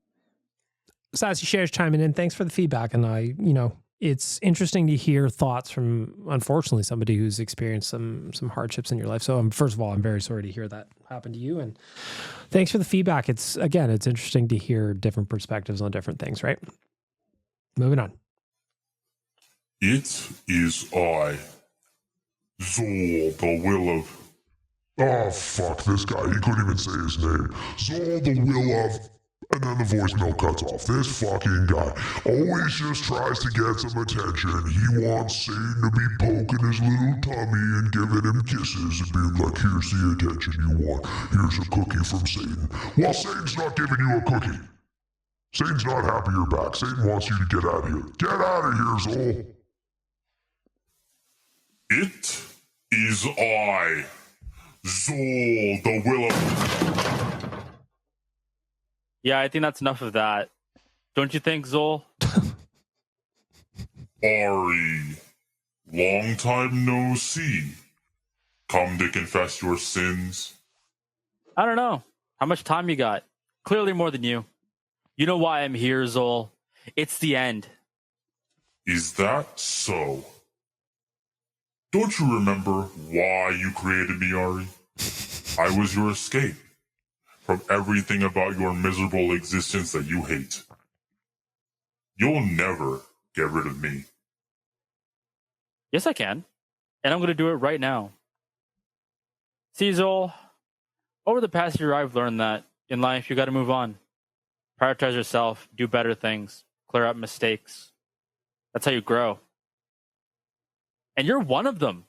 Sassy Shares chiming in. Thanks for the feedback. And it's interesting to hear thoughts from, unfortunately, somebody who's experienced some hardships in your life. So first of all, I'm very sorry to hear that happen to you. And thanks for the feedback. It's interesting to hear different perspectives on different things, right? Moving on. It is I, Zol, the will of... Oh, fuck, this guy. He couldn't even say his name. Zol, the will of... And then the voicemail cuts off. This fucking guy always just tries to get some attention. He wants Satan to be poking his little tummy and giving him kisses and being like, here's the attention you want. Here's a cookie from Satan. Well, Satan's not giving you a cookie. Satan's not happy you're back. Satan wants you to get out of here. Get out of here, Zol. It is I, Zol, the will of... Yeah, I think that's enough of that. Don't you think, Zol? Ari, long time no see. Come to confess your sins. I don't know. How much time you got? Clearly more than you. You know why I'm here, Zol. It's the end. Is that so? Don't you remember why you created me, Ari? I was your escape from everything about your miserable existence that you hate. You'll never get rid of me. Yes, I can. And I'm going to do it right now. See, Zol, over the past year, I've learned that in life, you got to move on. Prioritize yourself, do better things, clear up mistakes. That's how you grow. And you're one of them.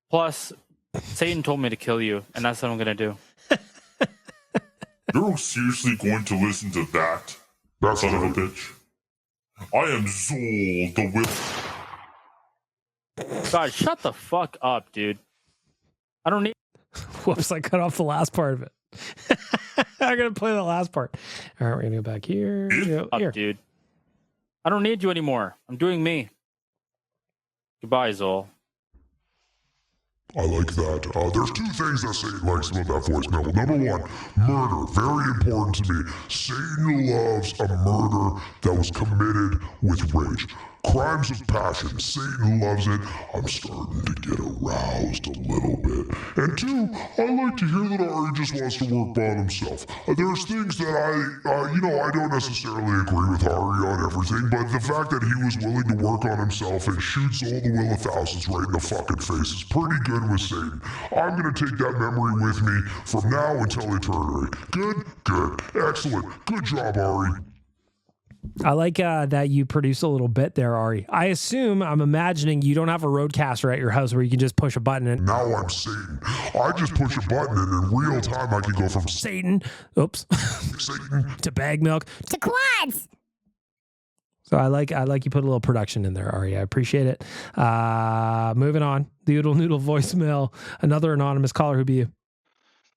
Plus, Satan told me to kill you, and that's what I'm going to do. You're seriously going to listen to that? That son of a bitch. I am Zol, the will... God, shut the fuck up, dude. I don't need... Whoops, I cut off the last part of it. I'm going to play the last part. All right, we're going to go back here. Here. Dude. I don't need you anymore. I'm doing me. Goodbye, Zol. I like that. There's two things that Satan likes about that voicemail. Number one, murder. Very important to me. Satan loves a murder that was committed with rage. Crimes of passion. Satan loves it. I'm starting to get aroused a little bit. And two, I like to hear that Ari just wants to work on himself. There's things that I don't necessarily agree with Ari on everything, but the fact that he was willing to work on himself and shoots all the will of thousands right in the fucking face is pretty good with Satan. I'm going to take that memory with me from now until eternity. Good? Good. Excellent. Good job, Ari. I like that you produce a little bit there, Ari. I'm imagining you don't have a roadcaster at your house where you can just push a button and... Now I'm Satan. I just push a button and in real time I can go from... Satan. Oops. Satan. To bag milk. To quads. So I like you put a little production in there, Ari. I appreciate it. Moving on. The Oodle Noodle voicemail. Another anonymous caller. Who be you?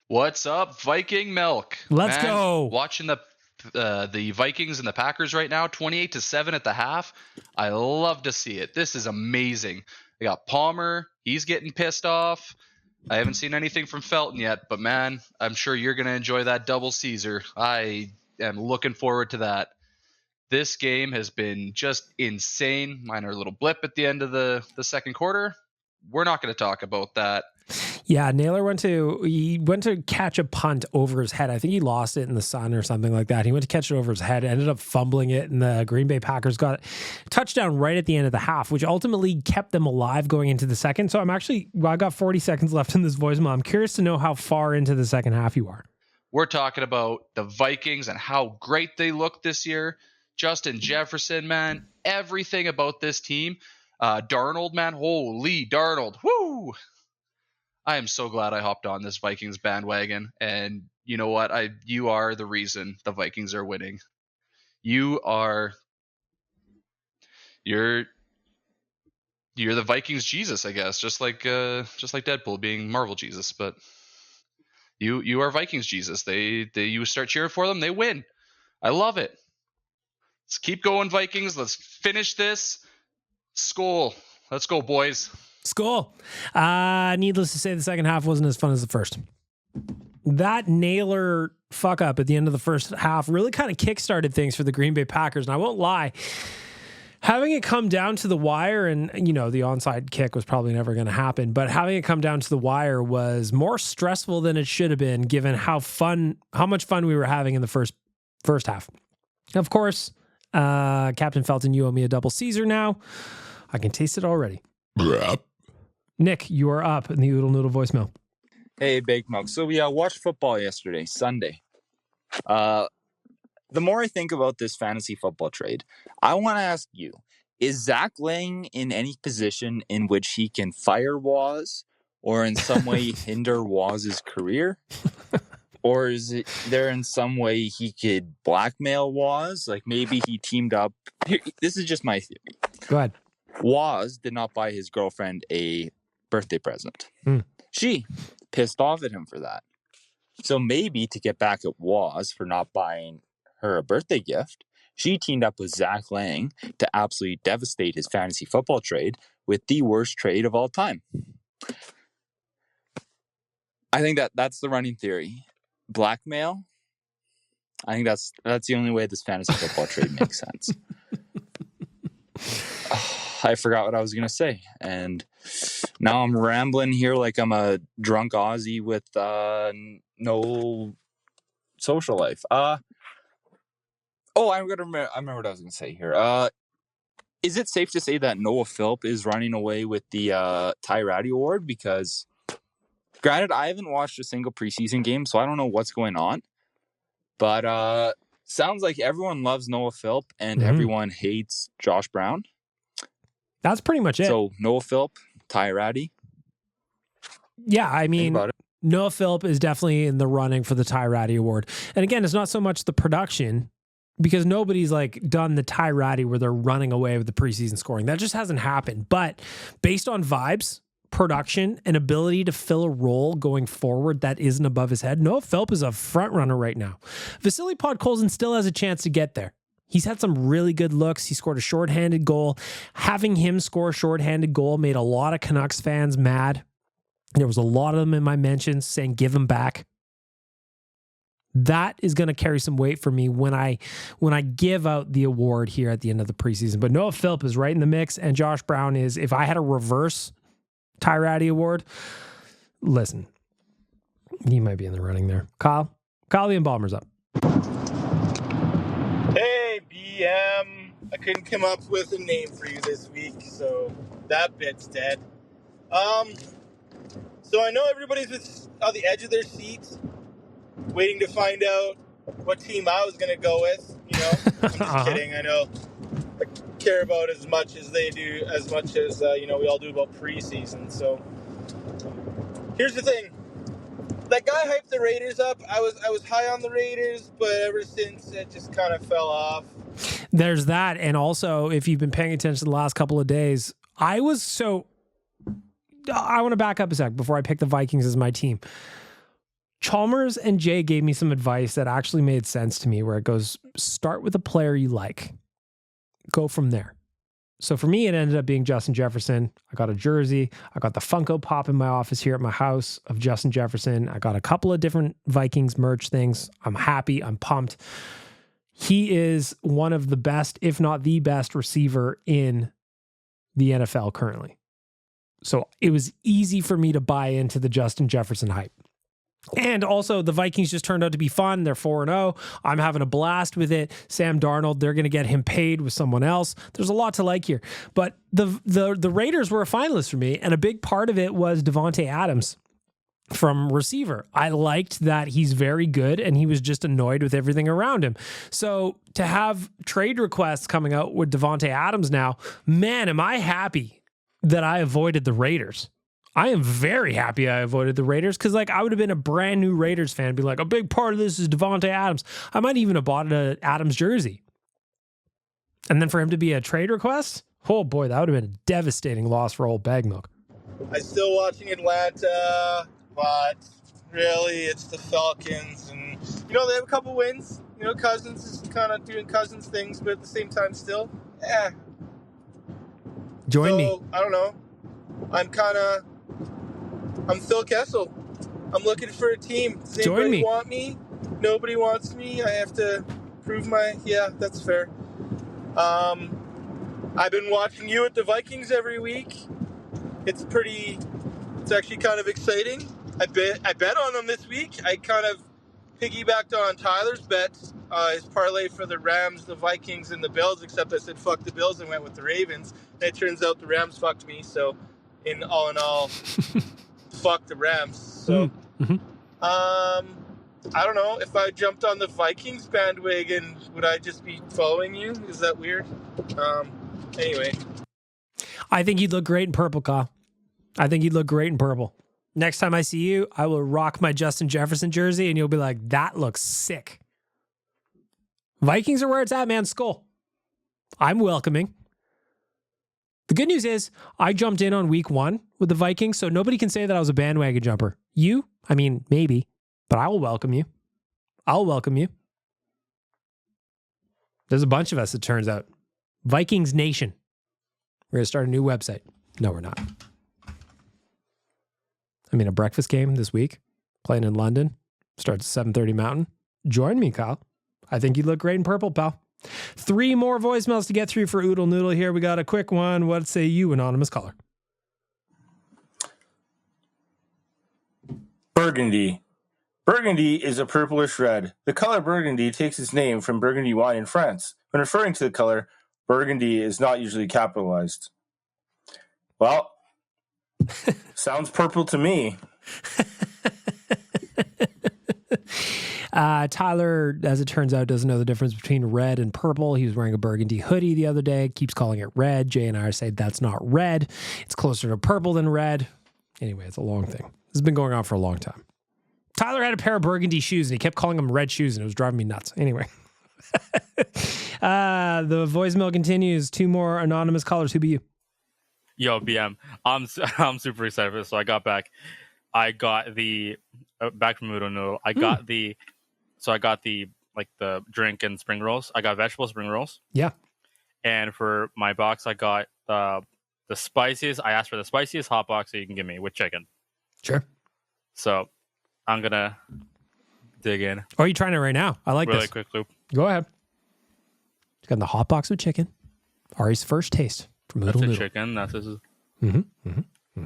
What's up, Viking Milk? Let's go. Watching the Vikings and the Packers right now, 28-7 at the half. I love to see it. This is amazing. I got Palmer. He's getting pissed off. I haven't seen anything from Felton yet, but man, I'm sure you're going to enjoy that double Caesar. I am looking forward to that. This game has been just insane. Minor little blip at the end of the second quarter. We're not going to talk about that. Yeah, Naylor went to catch a punt over his head. I think he lost it in the sun or something like that. He went to catch it over his head, ended up fumbling it, and the Green Bay Packers got a touchdown right at the end of the half, which ultimately kept them alive going into the second. So I got 40 seconds left in this voicemail. I'm curious to know how far into the second half you are. We're talking about the Vikings and how great they look this year. Justin Jefferson, man, everything about this team. Darnold, man, holy Darnold, woo! I am so glad I hopped on this Vikings bandwagon, and you know what? You are the reason the Vikings are winning. You're the Vikings Jesus, I guess, just like Deadpool being Marvel Jesus, but you are Vikings Jesus. You start cheering for them, they win. I love it. Let's keep going, Vikings. Let's finish this. Skol. Let's go, boys. Skol. Needless to say, the second half wasn't as fun as the first. That Naylor fuck up at the end of the first half really kind of kickstarted things for the Green Bay Packers. And I won't lie, having it come down to the wire, and the onside kick was probably never going to happen, but having it come down to the wire was more stressful than it should have been, given how much fun we were having in the first half. Of course, Captain Felton, you owe me a double Caesar now. I can taste it already. Nick, you are up in the Oodle Noodle voicemail. Hey, Big Milk. So we watched football yesterday, Sunday. The more I think about this fantasy football trade, I want to ask you, is Zach Lang in any position in which he can fire Waz or in some way hinder Waz's career? Or is it there in some way he could blackmail Waz? Like maybe he teamed up. Here, this is just my theory. Go ahead. Waz did not buy his girlfriend a birthday present. She pissed off at him for that. So maybe to get back at Waz for not buying her a birthday gift, she teamed up with Zach Lang to absolutely devastate his fantasy football trade with the worst trade of all time. I think that's the running theory. Blackmail. I think that's the only way this fantasy football trade makes sense. I forgot what I was going to say. And now I'm rambling here like I'm a drunk Aussie with no social life. I remember what I was going to say here. Is it safe to say that Noah Philp is running away with the Ty Ratty Award? Because granted, I haven't watched a single preseason game, so I don't know what's going on. But sounds like everyone loves Noah Philp and everyone hates Josh Brown. That's pretty much it. So Noah Philp, Ty Ratty. Yeah, I mean, Noah Philp is definitely in the running for the Ty Ratty Award. And again, it's not so much the production, because nobody's done the Ty Ratty where they're running away with the preseason scoring. That just hasn't happened. But based on vibes, production, and ability to fill a role going forward that isn't above his head, Noah Philp is a front runner right now. Vasily Podkolzin still has a chance to get there. He's had some really good looks. He scored a shorthanded goal. Having him score a shorthanded goal made a lot of Canucks fans mad. There was a lot of them in my mentions saying, give him back. That is going to carry some weight for me when I give out the award here at the end of the preseason. But Noah Philp is right in the mix, and Josh Brown is, if I had a reverse Ty Ratty Award, listen, he might be in the running there. Kyle the Embalmer's up. Hey, BM. I couldn't come up with a name for you this week, so that bit's dead. So I know everybody's on the edge of their seats, waiting to find out what team I was going to go with. I'm just kidding. I know I care about as much as they do, as much as, we all do about preseason. So here's the thing. That guy hyped the Raiders up. I was high on the Raiders, but ever since it just kind of fell off. There's that. And also, if you've been paying attention the last couple of days, I want to back up a sec before I pick the Vikings as my team. Chalmers and Jay gave me some advice that actually made sense to me, where it goes, start with a player you like. Go from there. So for me, it ended up being Justin Jefferson. I got a jersey. I got the Funko Pop in my office here at my house of Justin Jefferson. I got a couple of different Vikings merch things. I'm happy. I'm pumped. He is one of the best, if not the best receiver in the NFL currently. So it was easy for me to buy into the Justin Jefferson hype. And also, the Vikings just turned out to be fun. They're 4-0. I'm having a blast with it. Sam Darnold, they're going to get him paid with someone else. There's a lot to like here. But the Raiders were a finalist for me, and a big part of it was Davante Adams from receiver. I liked that he's very good, and he was just annoyed with everything around him. So to have trade requests coming out with Davante Adams now, man, am I happy that I avoided the Raiders. I am very happy I avoided the Raiders, because I would have been a brand new Raiders fan, be like, a big part of this is Davante Adams. I might even have bought an Adams jersey. And then for him to be a trade request, oh boy, that would have been a devastating loss for old Bag Milk. I'm still watching Atlanta, but really it's the Falcons. And, they have a couple wins. Cousins is kind of doing Cousins things, but at the same time still, Join me. I don't know. I'm Phil Kessel. I'm looking for a team. Does anybody want me? Nobody wants me. I have to prove that's fair. I've been watching you at the Vikings every week. It's actually kind of exciting. I bet on them this week. I kind of piggybacked on Tyler's bet, his parlay for the Rams, the Vikings, and the Bills, except I said fuck the Bills and went with the Ravens. And it turns out the Rams fucked me, so in all, fuck the Rams. So, I don't know. If I jumped on the Vikings bandwagon, would I just be following you? Is that weird? Anyway. I think you'd look great in purple, Kyle. I think you'd look great in purple. Next time I see you, I will rock my Justin Jefferson jersey, and you'll be like, that looks sick. Vikings are where it's at, man. Skull. I'm welcoming. The good news is I jumped in on week 1 with the Vikings, so nobody can say that I was a bandwagon jumper. You? I mean, maybe, but I will welcome you. I'll welcome you. There's a bunch of us, it turns out. Vikings Nation. We're going to start a new website. No, we're not. A breakfast game this week, playing in London. Starts at 7:30 Mountain. Join me, Kyle. I think you look great in purple, pal. 3 more voicemails to get through for Oodle Noodle here. We got a quick one. What say you, anonymous caller? Burgundy. Burgundy is a purplish red. The color burgundy takes its name from Burgundy wine in France. When referring to the color, burgundy is not usually capitalized. Well, sounds purple to me. Tyler, as it turns out, doesn't know the difference between red and purple. He was wearing a burgundy hoodie the other day, keeps calling it red. Jay and I are saying that's not red. It's closer to purple than red. Anyway, it's a long thing. This has been going on for a long time. Tyler had a pair of burgundy shoes, and he kept calling them red shoes, and it was driving me nuts. Anyway. The voicemail continues. 2 more anonymous callers. Who be you? Yo, BM. I'm super excited for this. So I got the back from Udo Noodle. I got the drink and spring rolls. I got vegetable spring rolls. Yeah. And for my box, I got the spiciest. I asked for the spiciest hot box that you can give me with chicken. Sure. So I'm gonna dig in. Oh, are you trying it right now? I like really this. Quick loop. Go ahead. He's got the hot box with chicken. Ari's first taste from That's Little the Noodle. chicken. That's his Mm-hmm.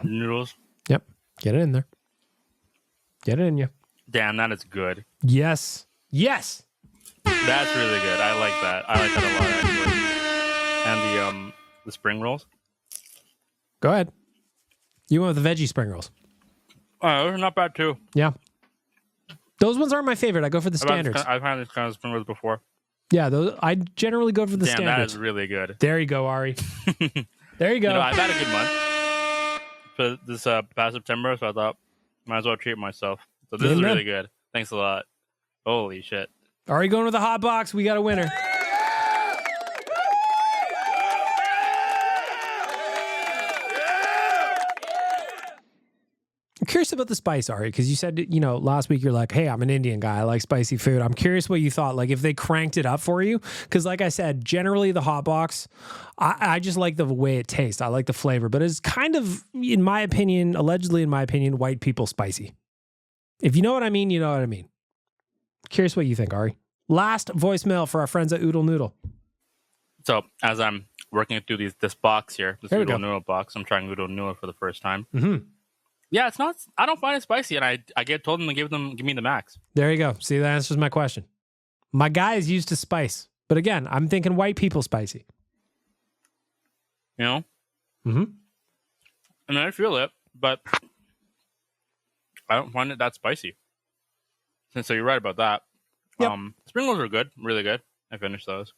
noodles. Yep. Get it in there. Get it in you. Damn, that is good. Yes. Yes. That's really good. I like that. I like that a lot, actually. And the spring rolls. Go ahead. You went with the veggie spring rolls. Oh, those are not bad too. Yeah. Those ones aren't my favorite. I go for the standards. I've had this kind of spring rolls before. Yeah, those I generally go for the standards. That is really good. There you go, Ari. There you go. I've had a good month for this past September, so I thought might as well treat myself. So this is really good. Thanks a lot. Holy shit. Ari going with the hot box. We got a winner. curious about the spice, Ari, because you said, last week you're like, hey, I'm an Indian guy. I like spicy food. I'm curious what you thought, like if they cranked it up for you. Because like I said, generally the hot box, I just like the way it tastes. I like the flavor, but it's kind of, allegedly in my opinion, white people spicy. If you know what I mean, you know what I mean. Curious what you think, Ari. Last voicemail for our friends at Oodle Noodle. So as I'm working through this box here, this There we Oodle go. Noodle box, I'm trying Oodle Noodle for the first time. Mm-hmm. Yeah, it's not. I don't find it spicy, and I told them to give me the max. There you go. See, that answers my question. My guy is used to spice, but again, I'm thinking white people spicy. Mm-hmm. And I feel it, but I don't find it that spicy. And so you're right about that. Yep. Spring rolls are good, really good. I finished those.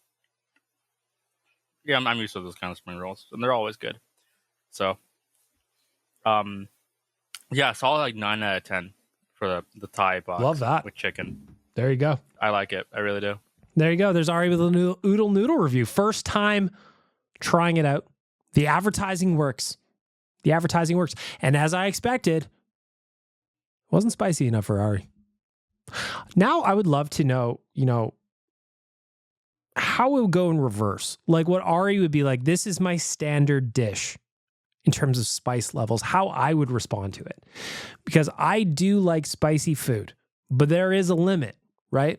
Yeah, I'm used to those kind of spring rolls, and they're always good. So, yeah, solid like 9 out of 10 for the Thai box. Love that. With chicken. There you go. I like it. I really do. There you go. There's Ari with a Oodle Noodle review. First time trying it out. The advertising works. And as I expected, it wasn't spicy enough for Ari. Now I would love to know, how it would go in reverse. Like what Ari would be like, this is my standard dish in terms of spice levels, how I would respond to it. Because I do like spicy food, but there is a limit, right?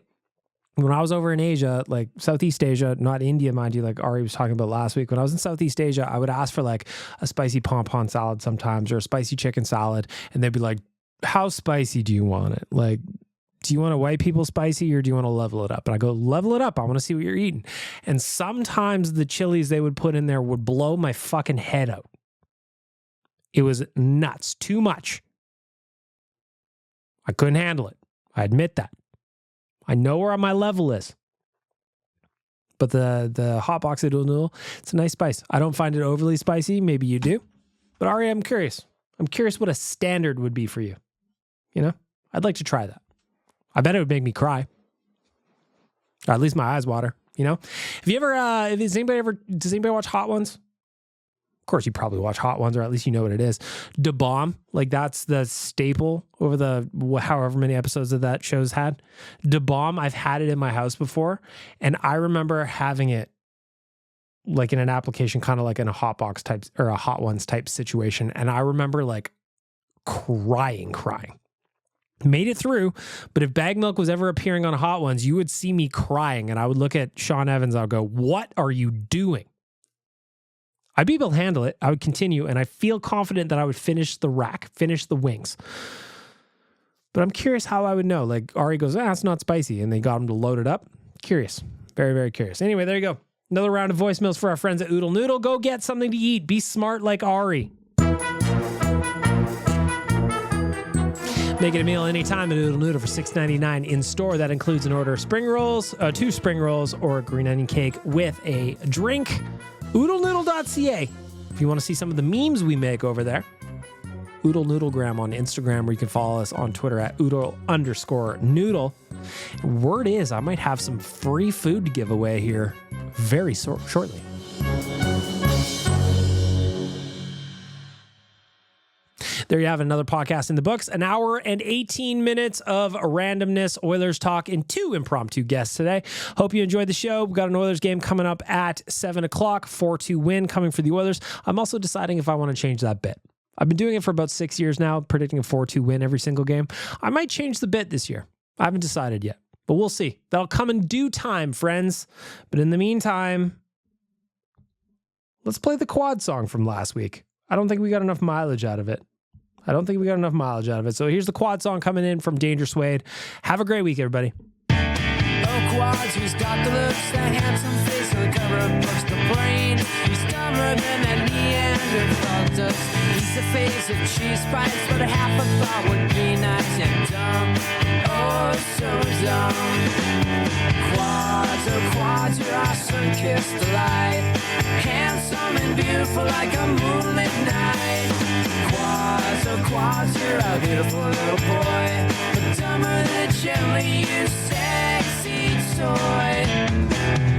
When I was over in Asia, like Southeast Asia, not India, mind you, like Ari was talking about last week, when I was in Southeast Asia, I would ask for like a spicy pom-pom salad sometimes or a spicy chicken salad. And they'd be like, how spicy do you want it? Like, do you want a white people spicy or do you want to level it up? And I go, level it up. I want to see what you're eating. And sometimes the chilies they would put in there would blow my fucking head out. It was nuts. Too much. I couldn't handle it. I admit that. I know where my level is. But the hot box at Oodle Noodle, it's a nice spice. I don't find it overly spicy. Maybe you do. But Ari, I'm curious. I'm curious what a standard would be for you. I'd like to try that. I bet it would make me cry. Or at least my eyes water, Have you ever, does anybody watch Hot Ones? Of course, you probably watch Hot Ones, or at least you know what it is. Da Bomb, like that's the staple over the however many episodes that show's had. Da Bomb, I've had it in my house before, and I remember having it like in an application, kind of like in a Hot Box type or a Hot Ones type situation, and I remember like crying. Made it through, but if Bag Milk was ever appearing on Hot Ones, you would see me crying, and I would look at Sean Evans. I'll go, "What are you doing?" I'd be able to handle it. I would continue, and I feel confident that I would finish the wings. But I'm curious how I would know. Like Ari goes, it's not spicy, and they got him to load it up. Curious. Very, very curious. Anyway, there you go. Another round of voicemails for our friends at Oodle Noodle. Go get something to eat. Be smart like Ari. Make it a meal anytime at Oodle Noodle for $6.99 in store. That includes an order of spring rolls, 2 spring rolls, or a green onion cake with a drink. OodleNoodle.ca if you want to see some of the memes we make over there. Oodle Noodlegram on Instagram, where you can follow us on Twitter at Oodle_Noodle. Word is, I might have some free food to give away here very shortly. There you have another podcast in the books. An hour and 18 minutes of randomness, Oilers talk, and 2 impromptu guests today. Hope you enjoyed the show. We've got an Oilers game coming up at 7 o'clock, 4-2 win coming for the Oilers. I'm also deciding if I want to change that bit. I've been doing it for about 6 years now, predicting a 4-2 win every single game. I might change the bit this year. I haven't decided yet, but we'll see. That'll come in due time, friends. But in the meantime, let's play the quad song from last week. I don't think we got enough mileage out of it. So here's the quad song coming in from Danger Suede. Have a great week, everybody. Quads, he's got the looks, the handsome face, the cover of books, the brain. He's dumber than a Neanderthal does. He's the face of cheese bites, but a half a thought would be nice and dumb. Oh, so dumb. Quads, oh quads, you're our sun-kissed delight. Handsome and beautiful like a moonlit night. Quads, oh quads, you're a beautiful little boy. But dumber than a gently used sexy toy.